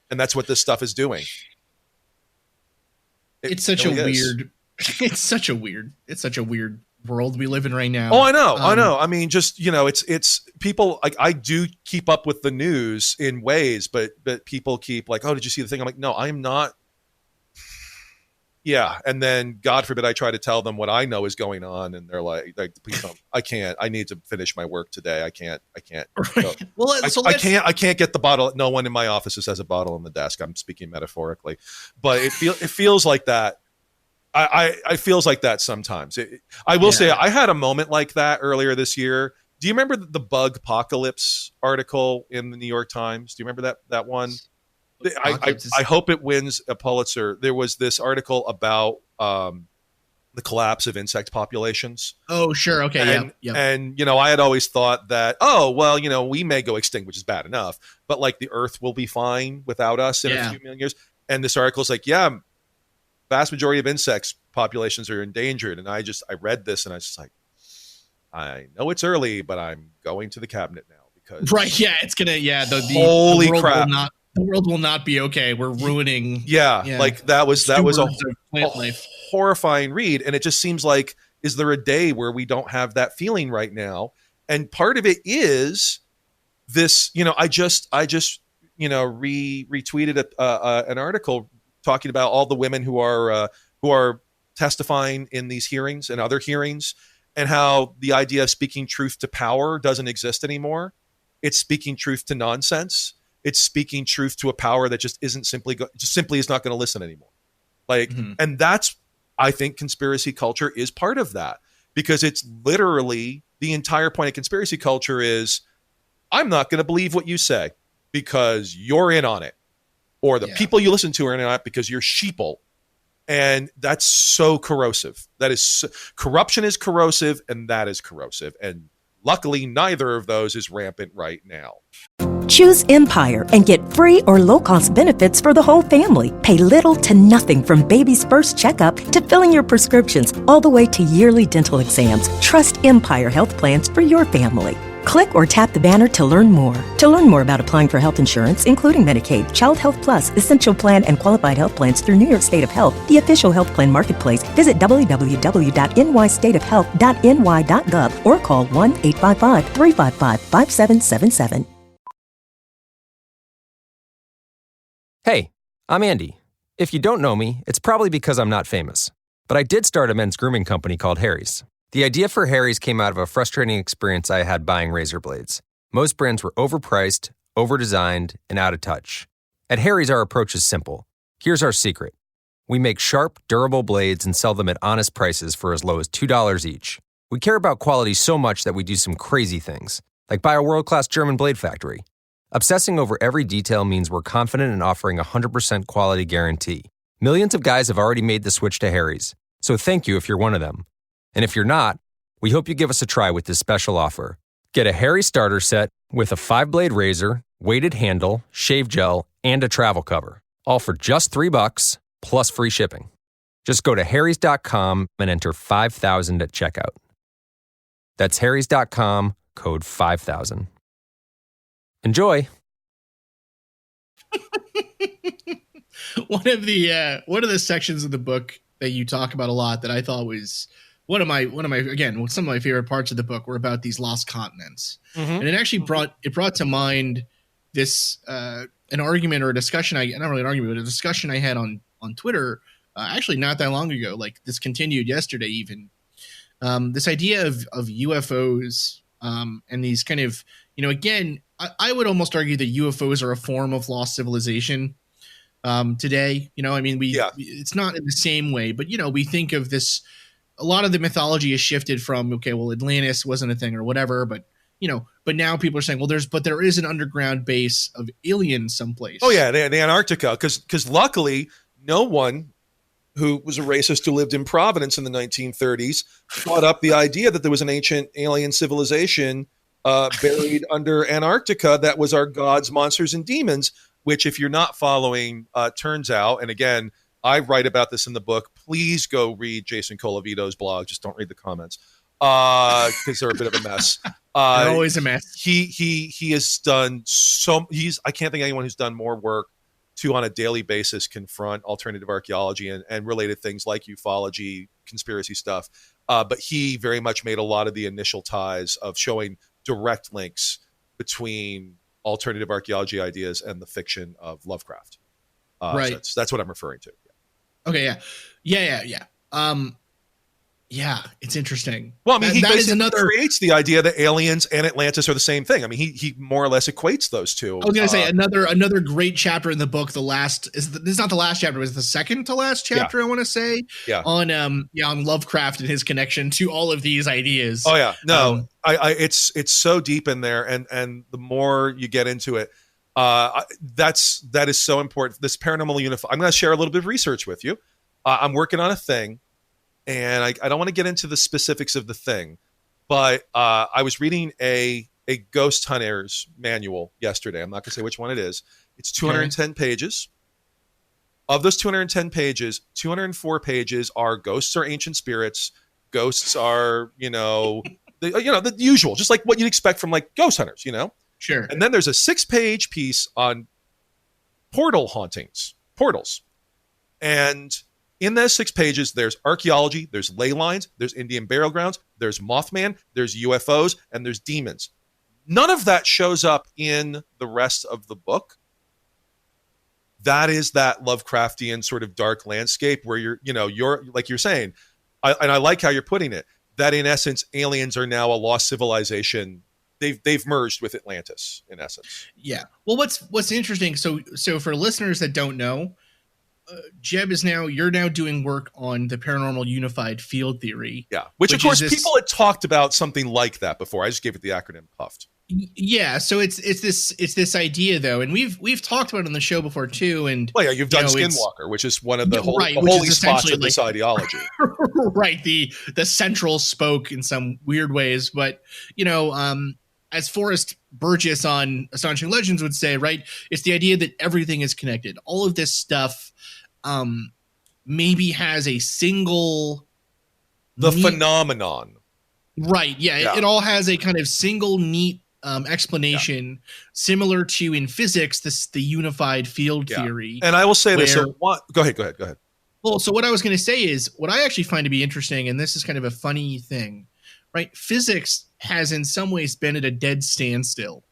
And that's what this stuff is doing. It's such a weird world we live in right now. Oh, I know. I mean, just, it's people, like, I do keep up with the news in ways, but people keep like, oh, did you see the thing? I'm like, no, I'm not. Yeah. And then God forbid I try to tell them what I know is going on. And they're like, please don't, I can't, I need to finish my work today. I can't. Right. Well, I can't get the bottle. No one in my office has a bottle on the desk. I'm speaking metaphorically, but it feels like that. I feels like that sometimes. I will say I had a moment like that earlier this year. Do you remember the bug apocalypse article in the New York Times? Do you remember that one? I hope it wins a Pulitzer. There was this article about the collapse of insect populations. Oh, sure. Okay. And, I had always thought that, we may go extinct, which is bad enough, but like the earth will be fine without us in a few million years. And this article is like, vast majority of insects populations are endangered. And I read this and I was just like, I know it's early, but I'm going to the cabinet now because. Right. Yeah. It's going to, holy crap. The world will not be okay. We're ruining. Like that was a horrifying read. And it just seems like, is there a day where we don't have that feeling right now? And part of it is this, I just retweeted an article talking about all the women who are testifying in these hearings and other hearings, and how the idea of speaking truth to power doesn't exist anymore. It's speaking truth to nonsense. It's speaking truth to a power that just isn't simply is not going to listen anymore. Like, and that's, I think conspiracy culture is part of that, because it's literally the entire point of conspiracy culture is, I'm not going to believe what you say because you're in on it, or the people you listen to are in on it because you're sheeple. And that's so corrosive. Corruption is corrosive, and that is corrosive. And luckily, neither of those is rampant right now. Choose Empire and get free or low-cost benefits for the whole family. Pay little to nothing from baby's first checkup to filling your prescriptions, all the way to yearly dental exams. Trust Empire Health Plans for your family. Click or tap the banner to learn more. To learn more about applying for health insurance, including Medicaid, Child Health Plus, Essential Plan, and Qualified Health Plans through New York State of Health, the official health plan marketplace, visit www.nystateofhealth.ny.gov or call 1-855-355-5777. Hey, I'm Andy. If you don't know me, it's probably because I'm not famous. But I did start a men's grooming company called Harry's. The idea for Harry's came out of a frustrating experience I had buying razor blades. Most brands were overpriced, overdesigned, and out of touch. At Harry's, our approach is simple. Here's our secret. We make sharp, durable blades and sell them at honest prices for as low as $2 each. We care about quality so much that we do some crazy things, like buy a world-class German blade factory. Obsessing over every detail means we're confident in offering a 100% quality guarantee. Millions of guys have already made the switch to Harry's, so thank you if you're one of them. And if you're not, we hope you give us a try with this special offer. Get a Harry starter set with a 5-blade razor, weighted handle, shave gel, and a travel cover, all for just $3 plus free shipping. Just go to harrys.com and enter 5000 at checkout. That's harrys.com, code 5000. Enjoy. One of the sections of the book that you talk about a lot that I thought was some of my favorite parts of the book were about these lost continents. Mm-hmm. And it actually brought to mind this an argument or a discussion not really an argument, but a discussion I had on Twitter actually not that long ago. Like this continued yesterday even. This idea of UFOs and these kind of, again, I would almost argue that UFOs are a form of lost civilization today. It's not in the same way, but, we think of this, a lot of the mythology has shifted from, okay, well, Atlantis wasn't a thing or whatever, but now people are saying, well, there is an underground base of aliens someplace. Oh yeah, the Antarctica, because luckily no one who was a racist who lived in Providence in the 1930s brought up the idea that there was an ancient alien civilization buried under Antarctica that was our gods, monsters, and demons, which if you're not following, turns out, and again, I write about this in the book. Please go read Jason Colavito's blog. Just don't read the comments because they're a bit of a mess. They're always a mess. He has done I can't think of anyone who's done more work to on a daily basis confront alternative archaeology and related things like ufology, conspiracy stuff. But he very much made a lot of the initial ties of showing direct links between alternative archaeology ideas and the fiction of Lovecraft. Right. So that's what I'm referring to. Okay. Yeah. Yeah, it's interesting. Well, I mean, he basically creates the idea that aliens and Atlantis are the same thing. I mean, he more or less equates those two. I was going to say another great chapter in the book. This is not the last chapter. It was the second to last chapter. Yeah. I want to say on Lovecraft and his connection to all of these ideas. Oh yeah, no, it's so deep in there, and the more you get into it, that is so important. This paranormal unified. I'm going to share a little bit of research with you. I'm working on a thing. And I don't want to get into the specifics of the thing, but I was reading a ghost hunter's manual yesterday. I'm not going to say which one it is. It's 210 pages. Of those 210 pages, 204 pages are ghosts or ancient spirits. Ghosts are, the usual, just like what you'd expect from like ghost hunters, Sure. And then there's a 6-page piece on portal hauntings, portals. And in those 6 pages, there's archaeology, there's ley lines, there's Indian burial grounds, there's Mothman, there's UFOs, and there's demons. None of that shows up in the rest of the book. That is that Lovecraftian sort of dark landscape where you're like you're saying, and I like how you're putting it, that in essence, aliens are now a lost civilization. They've merged with Atlantis, in essence. Yeah. Well, what's interesting, so for listeners that don't know, Jeb you're now doing work on the paranormal unified field theory. Yeah. Which of course people had talked about something like that before. I just gave it the acronym PUFFed. Yeah. So it's this idea though. And we've talked about it on the show before too. And well, yeah, you've done Skinwalker, which is one of the holy spots of this ideology. Right. The central spoke in some weird ways, but as Forrest Burgess on Astonishing Legends would say, right? It's the idea that everything is connected. All of this stuff maybe has a single phenomenon. Right. Yeah. It all has a kind of single neat explanation, similar to in physics, the unified field theory. And I will say this. So go ahead. Well, so what I was going to say is what I actually find to be interesting, and this is kind of a funny thing, right? Physics has in some ways been at a dead standstill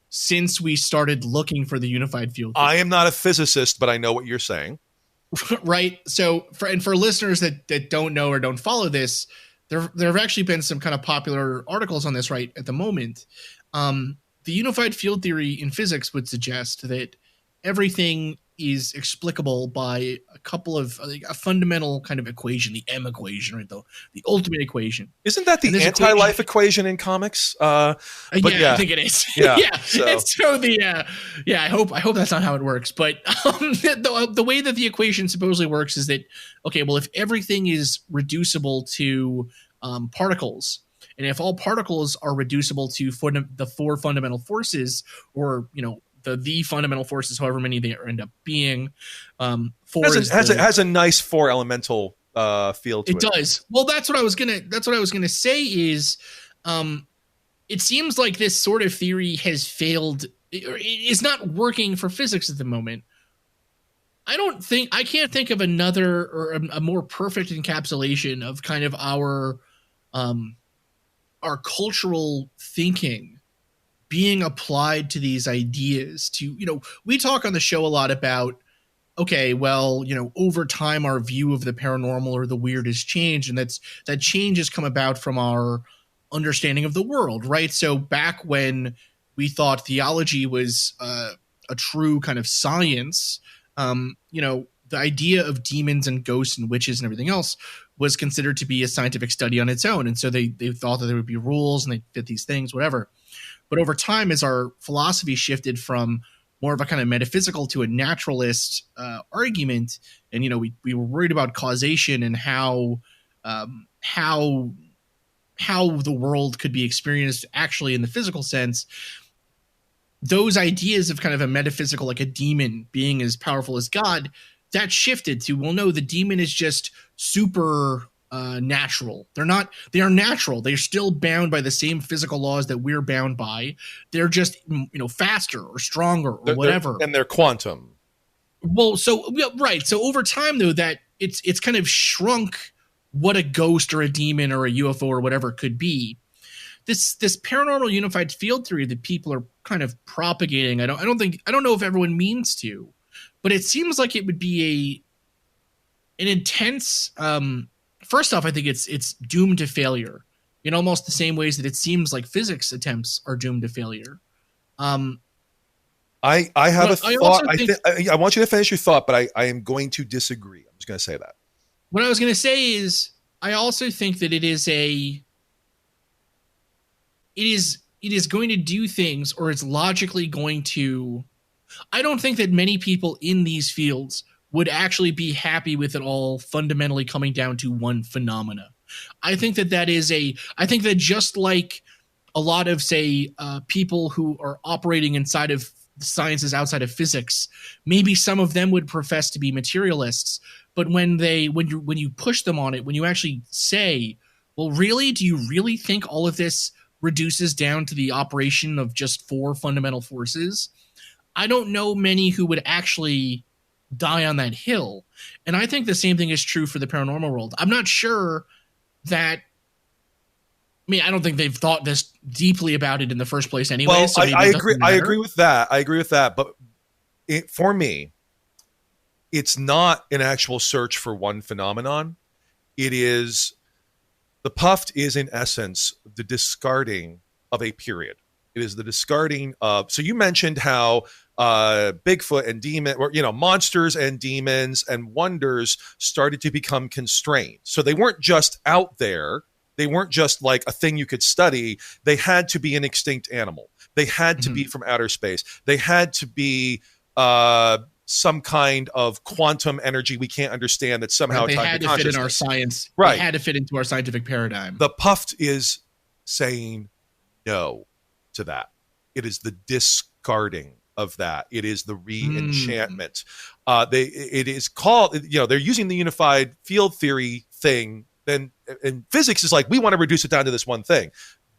since we started looking for the unified field theory. I am not a physicist, but I know what you're saying. Right. So for listeners that don't know or don't follow this, there have actually been some kind of popular articles on this right at the moment. The unified field theory in physics would suggest that everything is explicable by a couple of a fundamental kind of equation, the M equation, right? The ultimate equation. Isn't that the anti-life equation in comics? I think it is. Yeah. I hope that's not how it works. But the way that the equation supposedly works is that, okay, well, if everything is reducible to particles, and if all particles are reducible to the four fundamental forces, or the fundamental forces, however many they end up being, has a nice four elemental feel to it. It does. Well, that's what I was gonna say is, it seems like this sort of theory has failed. It is not working for physics at the moment. I can't think of another or a more perfect encapsulation of kind of our cultural thinking being applied to these ideas. We talk on the show a lot about, okay, well, over time our view of the paranormal or the weird has changed, and that change has come about from our understanding of the world, right? So back when we thought theology was a true kind of science, the idea of demons and ghosts and witches and everything else was considered to be a scientific study on its own. And so they thought that there would be rules and they fit these things, whatever. But over time, as our philosophy shifted from more of a kind of metaphysical to a naturalist argument, and we were worried about causation and how the world could be experienced actually in the physical sense, those ideas of kind of a metaphysical, like a demon being as powerful as God, that shifted to, well, no, the demon is just super natural. They are natural. They're still bound by the same physical laws that we're bound by. They're just, faster or stronger or whatever. And they're quantum. Well, right. So over time, though, that it's kind of shrunk what a ghost or a demon or a UFO or whatever could be. This paranormal unified field theory that people are kind of propagating, I don't know if everyone means to, but it seems like it would be an intense. First off, I think it's doomed to failure in almost the same ways that it seems like physics attempts are doomed to failure. I have a thought. I want you to finish your thought, but I am going to disagree. I'm just going to say that. What I was going to say is, I also think that it is going to do things, or it's logically going to. I don't think that many people in these fields would actually be happy with it all fundamentally coming down to one phenomena. I think that just like a lot of, say, people who are operating inside of sciences outside of physics, maybe some of them would profess to be materialists, but when you push them on it, when you actually say, well, really, do you really think all of this reduces down to the operation of just four fundamental forces? I don't know many who would actually die on that hill. And I think the same thing is true for the paranormal world. I'm not sure that. I don't think they've thought this deeply about it in the first place anyway. Well, so I agree. I agree with that. But for me, it's not an actual search for one phenomenon. It is, the puffed is in essence the discarding of a period. It is the discarding of. So you mentioned how Bigfoot and demon, or monsters and demons and wonders started to become constrained. So they weren't just out there. They weren't just like a thing you could study. They had to be an extinct animal. They had to be from outer space. They had to be some kind of quantum energy we can't understand that somehow they had to fit in our science. Right. They had to fit into our scientific paradigm. The puffed is saying no to that. It is the discarding of that. It is the re-enchantment. It is called, they're using the unified field theory thing. Then, and physics is like, we want to reduce it down to this one thing.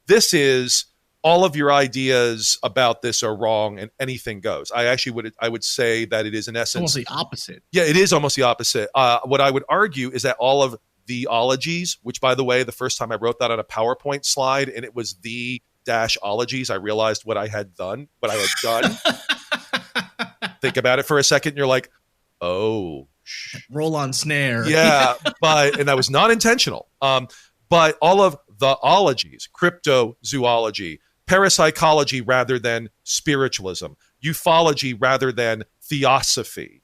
This is all of your ideas about this are wrong and anything goes. I would say that it is in essence almost the opposite. Yeah, it is almost the opposite. What I would argue is that all of the ologies, which by the way, the first time I wrote that on a PowerPoint slide and it was the -ologies, I realized what I had done. Think about it for a second. And you're like, oh, roll on snare. Yeah, and that was not intentional. But all of the ologies, cryptozoology, parapsychology rather than spiritualism, ufology rather than theosophy,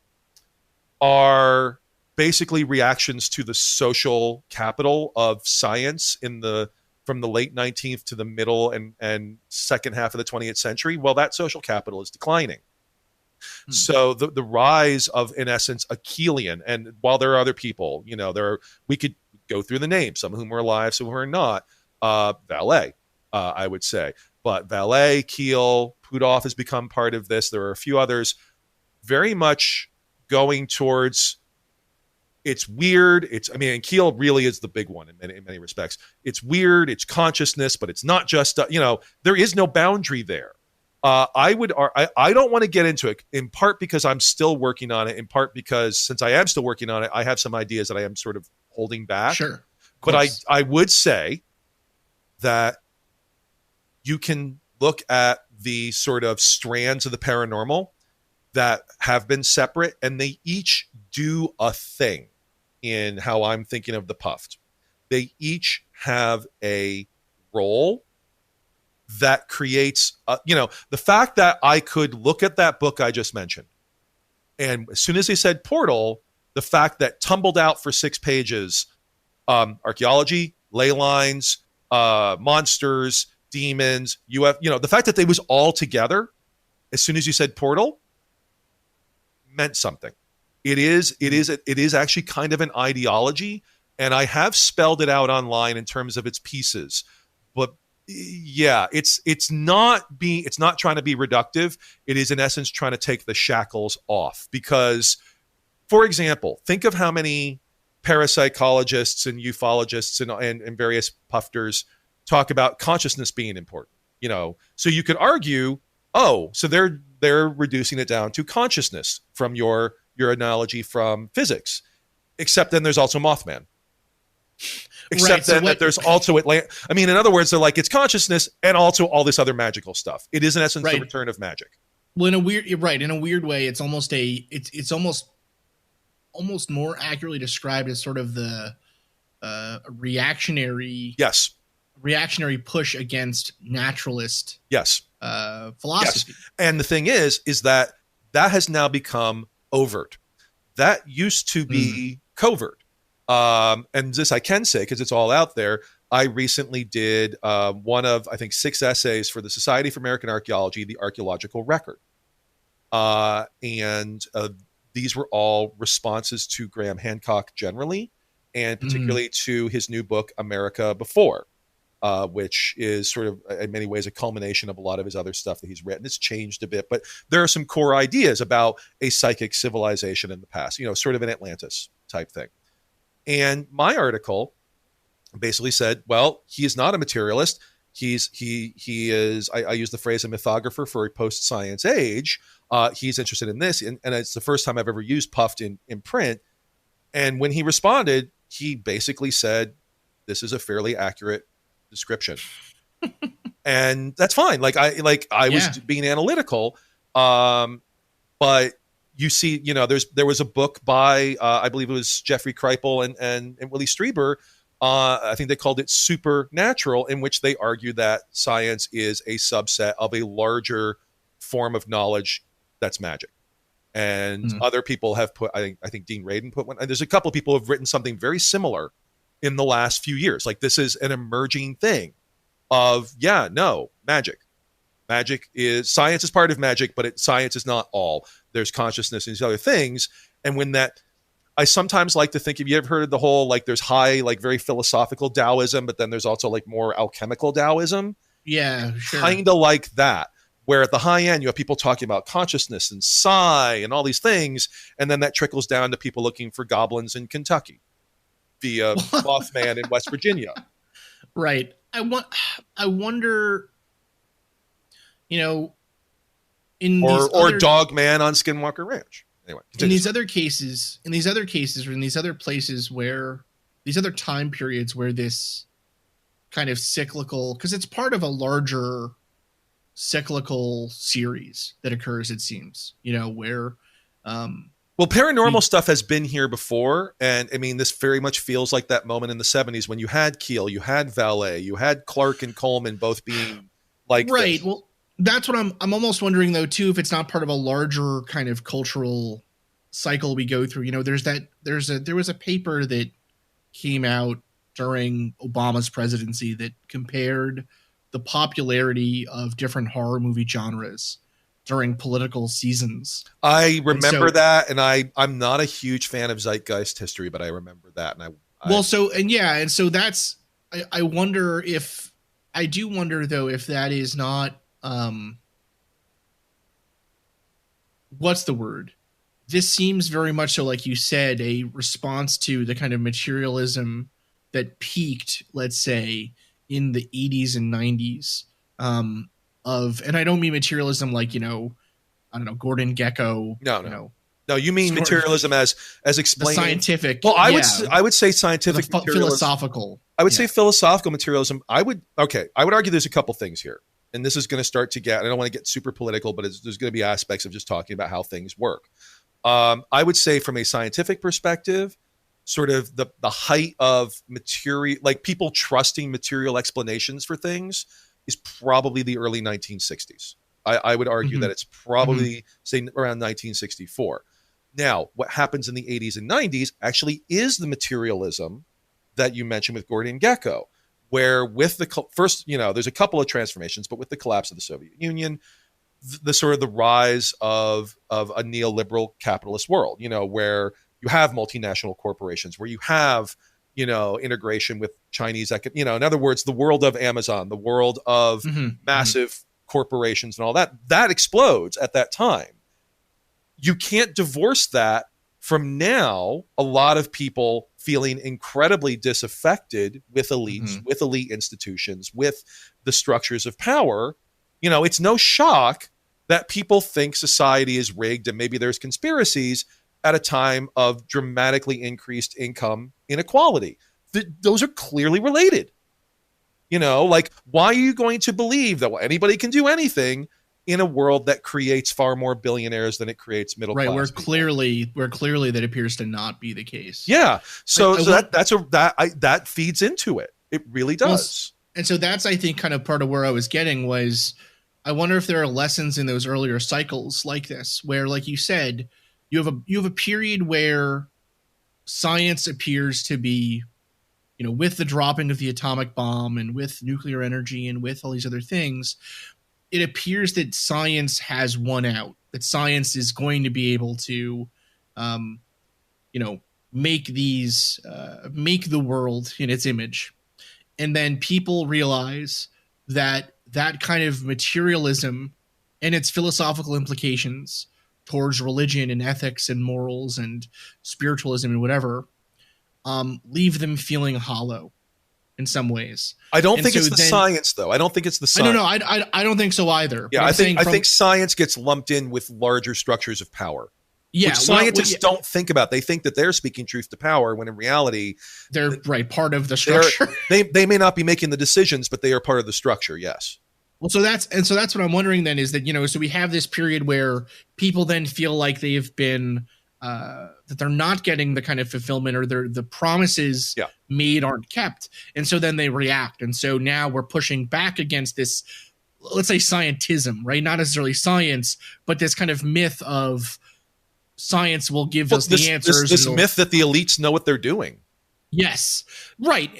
are basically reactions to the social capital of science from the late 19th to the middle and second half of the 20th century. Well, that social capital is declining. So the rise of, in essence, Achillean, and while there are other people, we could go through the names, some of whom are alive, some who are not. Valet, I would say. But Valet, Keel, Pudov has become part of this. There are a few others very much going towards, it's weird. And Keel really is the big one in many respects. It's weird. It's consciousness, but it's not just, there is no boundary there. I don't want to get into it, in part because I'm still working on it, in part because since I am still working on it, I have some ideas that I am sort of holding back. Sure. But I would say that you can look at the sort of strands of the paranormal that have been separate, and they each do a thing in how I'm thinking of the Puffed. They each have a role that creates, the fact that I could look at that book I just mentioned, and as soon as they said portal, the fact that tumbled out for 6 pages, archaeology, ley lines, monsters, demons, the fact that they was all together as soon as you said portal meant something. It is actually kind of an ideology, and I have spelled it out online in terms of its pieces. But yeah, it's not trying to be reductive. It is in essence trying to take the shackles off. Because, for example, think of how many parapsychologists and ufologists and various pufters talk about consciousness being important. So you could argue, so they're reducing it down to consciousness from your analogy from physics. Except then there's also Mothman. Except that there's also in other words, they're like, it's consciousness and also all this other magical stuff. It is in essence the return of magic. Well, in a weird way, it's almost it's almost more accurately described as sort of the reactionary push against naturalist philosophy. Yes. And the thing is that has now become overt. That used to be covert. And this I can say because it's all out there. I recently did one of, I think, 6 essays for the Society for American Archaeology, the Archaeological Record. And these were all responses to Graham Hancock generally, and particularly to his new book, America Before, which is sort of, in many ways, a culmination of a lot of his other stuff that he's written. It's changed a bit, but there are some core ideas about a psychic civilization in the past, sort of an Atlantis type thing. And my article basically said, well, he is not a materialist. He is, I use the phrase, a mythographer for a post-science age. He's interested in this. And it's the first time I've ever used puffed in print. And when he responded, he basically said, this is a fairly accurate description. And that's fine. I was being analytical. But you see, there was a book by, I believe it was Jeffrey Kripal and Willie Strieber. I think they called it Supernatural, in which they argue that science is a subset of a larger form of knowledge that's magic. And other people have put, I think Dean Radin put one, and there's a couple of people who have written something very similar in the last few years. Like, this is an emerging thing of, magic. Magic is, science is part of magic, but science is not all. There's consciousness and these other things. And when I sometimes like to think, have you ever heard of the whole, there's high, very philosophical Taoism, but then there's also more alchemical Taoism. Yeah, sure. Kind of like that, where at the high end, you have people talking about consciousness and psi and all these things. And then that trickles down to people looking for goblins in Kentucky via Mothman in West Virginia. Right. I wonder, in or Dogman on Skinwalker Ranch. Anyway, in these other cases, or in these other places where these other time periods where this kind of cyclical, because it's part of a larger cyclical series that occurs, it seems, where well, paranormal stuff has been here before, and I mean, this very much feels like that moment in the 70s when you had Keel, you had Valet, you had Clark and Coleman both being like right. this. Well, that's what I'm almost wondering though too, if it's not part of a larger kind of cultural cycle we go through. There was a paper that came out during Obama's presidency that compared the popularity of different horror movie genres during political seasons. I remember that, and I'm not a huge fan of zeitgeist history, but I remember that, and so that's I wonder if I do wonder though if that is not what's the word? This seems very much so, like you said, a response to the kind of materialism that peaked, let's say, in the 80s and 90s. And I don't mean materialism like, I don't know, Gordon Gekko. No, you mean materialism as explaining scientific. Well, I would say scientific philosophical. I would say philosophical materialism. I would argue there's a couple things here. And this is going to start to get, I don't want to get super political, but there's going to be aspects of just talking about how things work. I would say from a scientific perspective, sort of the height of material, like people trusting material explanations for things, is probably the early 1960s. I would argue that it's probably, say, around 1964. Now, what happens in the 80s and 90s actually is the materialism that you mentioned with Gordon Gekko, where with the first, there's a couple of transformations, but with the collapse of the Soviet Union, the sort of the rise of a neoliberal capitalist world, where you have multinational corporations, where you have, integration with Chinese, in other words, the world of Amazon, the world of massive corporations and all that explodes at that time. You can't divorce that from now a lot of people feeling incredibly disaffected with elites, with elite institutions, with the structures of power. It's no shock that people think society is rigged and maybe there's conspiracies at a time of dramatically increased income inequality. Those are clearly related. Like, why are you going to believe that anybody can do anything in a world that creates far more billionaires than it creates middle class? Right, where clearly that appears to not be the case. Yeah, that feeds into it. It really does. Well, and so that's, I think, kind of part of where I was getting was, I wonder if there are lessons in those earlier cycles like this, where, like you said, you have a period where science appears to be, with the dropping of the atomic bomb and with nuclear energy and with all these other things, it appears that science has won out, that science is going to be able to, make the world in its image. And then people realize that kind of materialism and its philosophical implications towards religion and ethics and morals and spiritualism and whatever, leave them feeling hollow in some ways. I don't think it's the science, though. I don't think it's the science. No, I don't think so either. Yeah, I think science gets lumped in with larger structures of power. Yeah, which scientists don't think about. They think that they're speaking truth to power, when in reality, they're part of the structure. They may not be making the decisions, but they are part of the structure. Yes. Well, so that's what I'm wondering then is that, so we have this period where people then feel like they've been, that they're not getting the kind of fulfillment, or the promises made aren't kept. And so then they react. And so now we're pushing back against this, let's say, scientism, right? Not necessarily science, but this kind of myth of science will give us the answers. This myth that the elites know what they're doing. Yes. Right.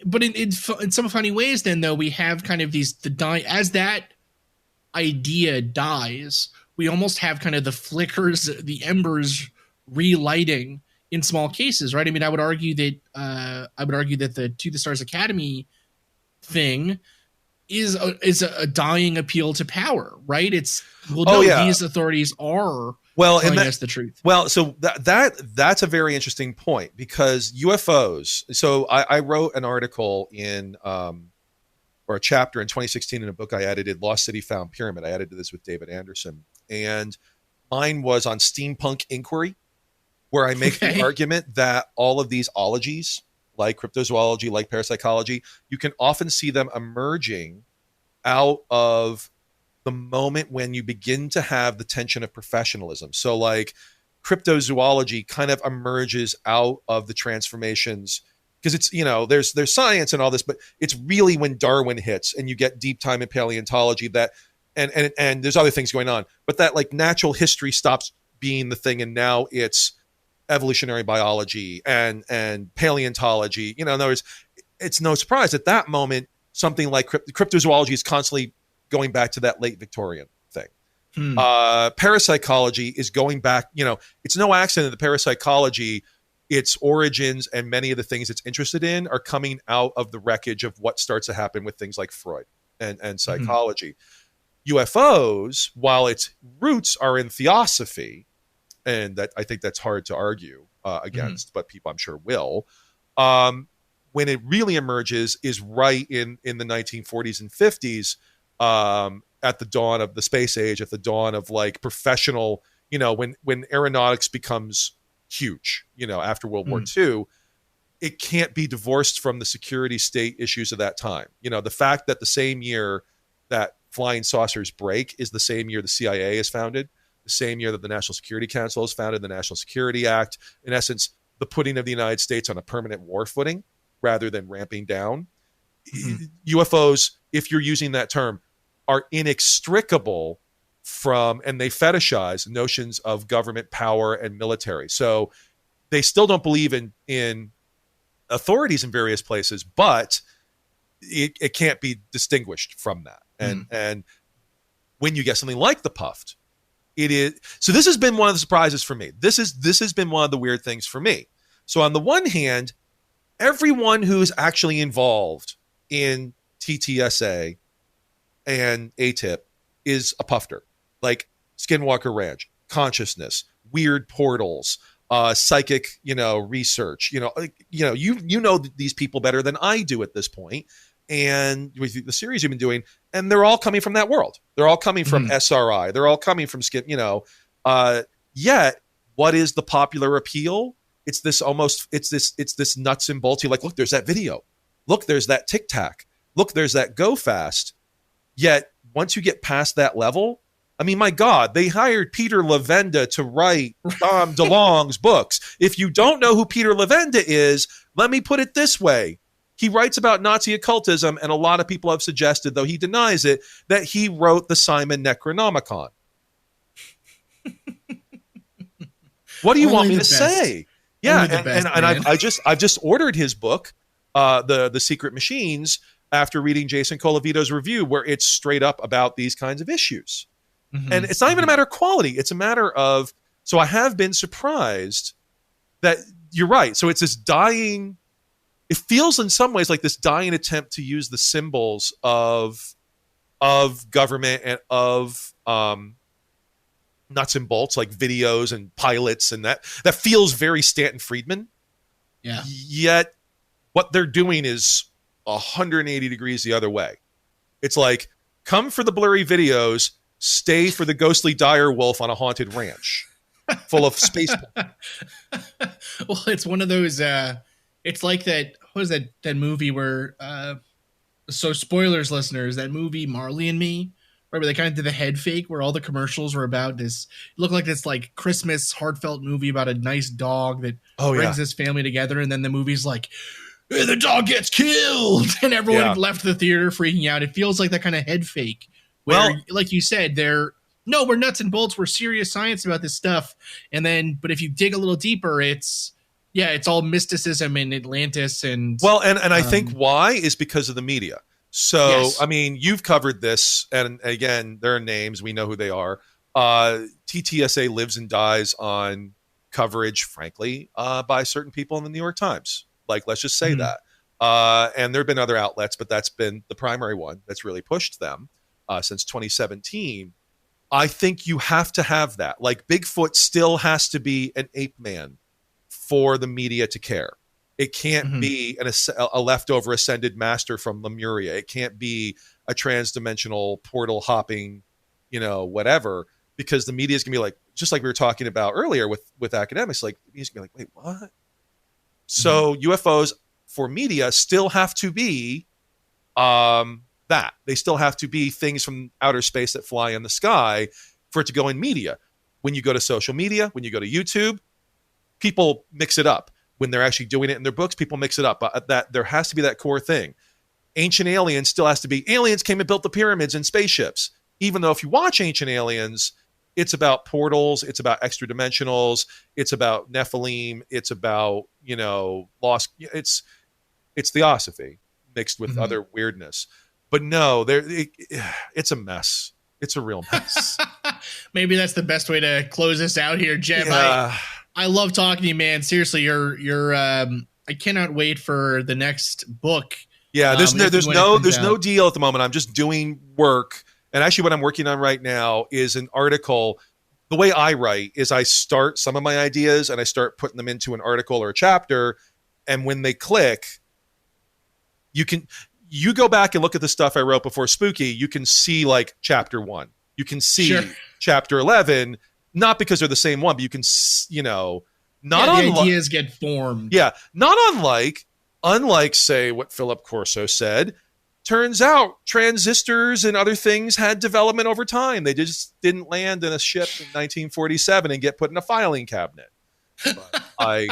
But in some funny ways then, though, we have kind of as that idea dies, we almost have kind of the flickers, the embers relighting in small cases, right? I mean, I would argue that the To the Stars Academy thing is a dying appeal to power, right? It's these authorities are telling us the truth. Well, so that's a very interesting point, because UFOs. So I wrote an article in or a chapter in 2016 in a book I edited, Lost City Found Pyramid. I edited this with David Anderson, and mine was on steampunk inquiry, where I make the argument that all of these ologies, like cryptozoology, like parapsychology, you can often see them emerging out of the moment when you begin to have the tension of professionalism. So like cryptozoology kind of emerges out of the transformations, because it's, there's science and all this, but it's really when Darwin hits and you get deep time in paleontology that, and there's other things going on, but that like natural history stops being the thing. And now it's evolutionary biology and paleontology. In other words, it's no surprise at that moment, something like cryptozoology is constantly going back to that late Victorian thing. Parapsychology is going back, it's no accident that the parapsychology, its origins and many of the things it's interested in are coming out of the wreckage of what starts to happen with things like Freud and psychology. UFOs, while its roots are in theosophy, and that I think that's hard to argue against, but people I'm sure will, when it really emerges is right in the 1940s and 50s, at the dawn of the space age, at the dawn of like professional, when aeronautics becomes huge, after World War II, it can't be divorced from the security state issues of that time. The fact that the same year that flying saucers break is the same year the CIA is founded, the same year that the National Security Council is founded, the National Security Act, in essence, the putting of the United States on a permanent war footing rather than ramping down. UFOs, if you're using that term, are inextricable from, and they fetishize notions of government power and military. So they still don't believe in authorities in various places, but it can't be distinguished from that. And when you get something like the Puffed, it is. So this has been one of the surprises for me. This has been one of the weird things for me. So on the one hand, everyone who's actually involved in TTSA and ATIP is a puffer, like Skinwalker Ranch, consciousness, weird portals, psychic, research. You know these people better than I do at this point. And with the series you've been doing, and they're all coming from that world. They're all coming from SRI. They're all coming from Skin. Yet, what is the popular appeal? It's this nuts and boltsy. Like, look, there's that video. Look, there's that Tic Tac. Look, there's that Go Fast. Yet, once you get past that level, I mean, my God, they hired Peter Levenda to write Tom DeLonge's books. If you don't know who Peter Levenda is, let me put it this way. He writes about Nazi occultism, and a lot of people have suggested, though he denies it, that he wrote the Simon Necronomicon. What do you want me to say? Yeah, and I've just ordered his book, the Secret Machines, after reading Jason Colavito's review, where it's straight up about these kinds of issues. And it's not even a matter of quality; it's a matter of. So I have been surprised that you're right. So it's this dying. It feels in some ways like this dying attempt to use the symbols of government and of nuts and bolts, like videos and pilots, and that feels very Stanton Friedman. Yeah. Yet what they're doing is 180 degrees the other way. It's like, come for the blurry videos, stay for the ghostly dire wolf on a haunted ranch full of space. Well, it's one of those. It's like that. What is that movie where? So spoilers, listeners. That movie Marley and Me, right, where they kind of did the head fake, where all the commercials were about this. It looked like this like Christmas heartfelt movie about a nice dog that brings his family together, and then the movie's like, hey, the dog gets killed, and everyone left the theater freaking out. It feels like that kind of head fake. Where, like you said, we're nuts and bolts. We're serious science about this stuff, but if you dig a little deeper, it's all mysticism and Atlantis and I think why is because of the media. So yes. I mean, you've covered this, and again, there are names, we know who they are. TTSA lives and dies on coverage, frankly, by certain people in the New York Times. Like, let's just say that. And there have been other outlets, but that's been the primary one that's really pushed them since 2017. I think you have to have that. Like Bigfoot still has to be an ape man for the media to care. It can't be a leftover ascended master from Lemuria. It can't be a transdimensional portal hopping, whatever, because the media is going to be like, just like we were talking about earlier with academics, like he's going to be like, wait, what? So UFOs for media still have to be that. They still have to be things from outer space that fly in the sky for it to go in media. When you go to social media, when you go to YouTube, people mix it up. When they're actually doing it in their books, people mix it up. But that there has to be that core thing. Ancient Aliens still has to be aliens came and built the pyramids and spaceships. Even though if you watch Ancient Aliens, it's about portals, it's about extra dimensionals, it's about Nephilim, it's about, lost. It's theosophy mixed with other weirdness. But no, it's a mess. It's a real mess. Maybe that's the best way to close this out here, Jeb. Yeah. I love talking to you, man. Seriously, you're I cannot wait for the next book. Yeah, there's no deal at the moment. I'm just doing work. And actually what I'm working on right now is an article. The way I write is I start some of my ideas and I start putting them into an article or a chapter. And when they click, you go back and look at the stuff I wrote before Spooky, you can see like chapter 1. You can see chapter 11, not because they're the same one, but you can, the ideas get formed. Yeah. Not unlike, say, what Philip Corso said, turns out transistors and other things had development over time. They just didn't land in a ship in 1947 and get put in a filing cabinet. But I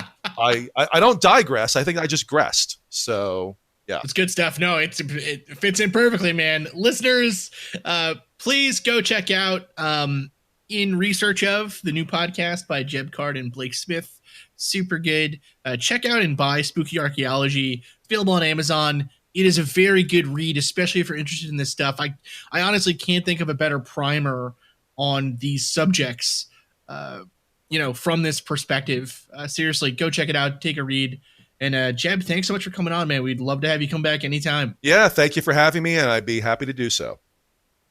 don't digress. I think I just gressed. So yeah, it's good stuff. No, it fits in perfectly, man. Listeners, please go check out In Research Of, the new podcast by Jeb Card and Blake Smith. Super good. Check out and buy Spooky Archeology. Available on Amazon. It is a very good read, especially if you're interested in this stuff. I honestly can't think of a better primer on these subjects, from this perspective. Seriously, go check it out. Take a read. And Jeb, thanks so much for coming on, man. We'd love to have you come back anytime. Yeah, thank you for having me, and I'd be happy to do so.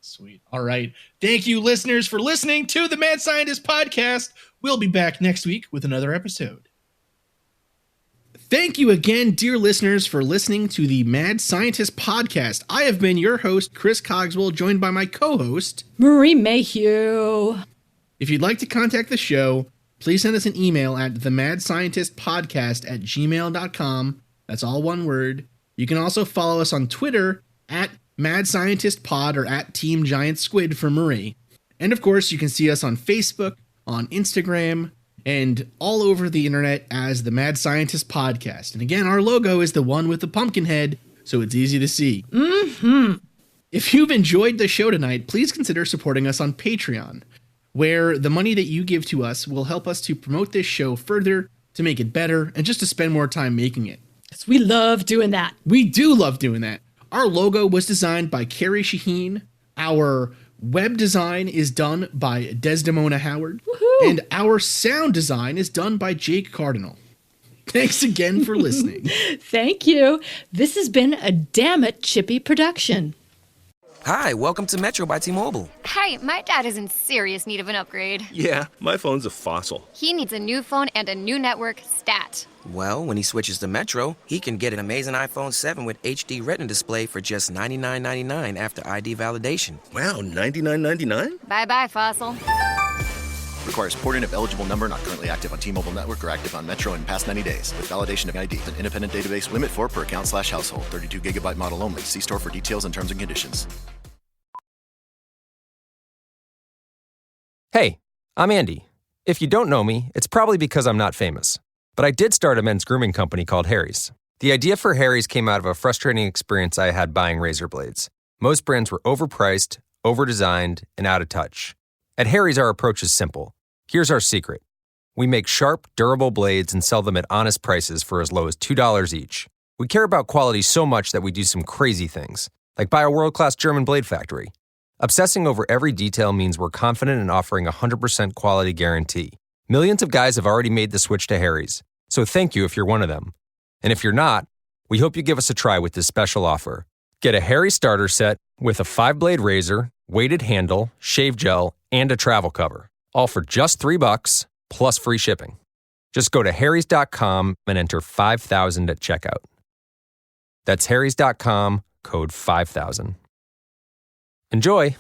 Sweet. All right. Thank you, listeners, for listening to the Mad Scientist Podcast. We'll be back next week with another episode. Thank you again, dear listeners, for listening to the Mad Scientist Podcast. I have been your host, Chris Cogswell, joined by my co-host, Marie Mayhew. If you'd like to contact the show, please send us an email at themadscientistpodcast@gmail.com. That's all one word. You can also follow us on Twitter at Mad Scientist Pod or at Team Giant Squid for Marie. And of course, you can see us on Facebook, on Instagram, and all over the internet as the Mad Scientist Podcast. And again, our logo is the one with the pumpkin head, so it's easy to see. If you've enjoyed the show tonight, please consider supporting us on Patreon, where the money that you give to us will help us to promote this show further, to make it better, and just to spend more time making it. Yes, we love doing that. We do love doing that. Our logo was designed by Carrie Shaheen. Our web design is done by Desdemona Howard. Woohoo! And our sound design is done by Jake Cardinal. Thanks again for listening. Thank you. This has been a Damn It Chippy production. Hi, welcome to Metro by T-Mobile. Hi, my dad is in serious need of an upgrade. Yeah, my phone's a fossil. He needs a new phone and a new network stat. Well, when he switches to Metro, he can get an amazing iPhone 7 with HD Retina display for just $99.99 after ID validation. Wow, $99.99? Bye-bye, Fossil. Requires porting of eligible number not currently active on T-Mobile network or active on Metro in past 90 days. With validation of ID. An independent database limit 4 per account/household. 32 gigabyte model only. See store for details and terms and conditions. Hey, I'm Andy. If you don't know me, it's probably because I'm not famous. But I did start a men's grooming company called Harry's. The idea for Harry's came out of a frustrating experience I had buying razor blades. Most brands were overpriced, overdesigned, and out of touch. At Harry's, our approach is simple. Here's our secret. We make sharp, durable blades and sell them at honest prices for as low as $2 each. We care about quality so much that we do some crazy things, like buy a world-class German blade factory. Obsessing over every detail means we're confident in offering a 100% quality guarantee. Millions of guys have already made the switch to Harry's, so thank you if you're one of them. And if you're not, We hope you give us a try with this special offer. Get a Harry's starter set with a 5-blade razor, weighted handle, shave gel, and a travel cover. All for just $3 plus free shipping. Just go to harrys.com and enter 5000 at checkout. That's harrys.com, code 5000. Enjoy!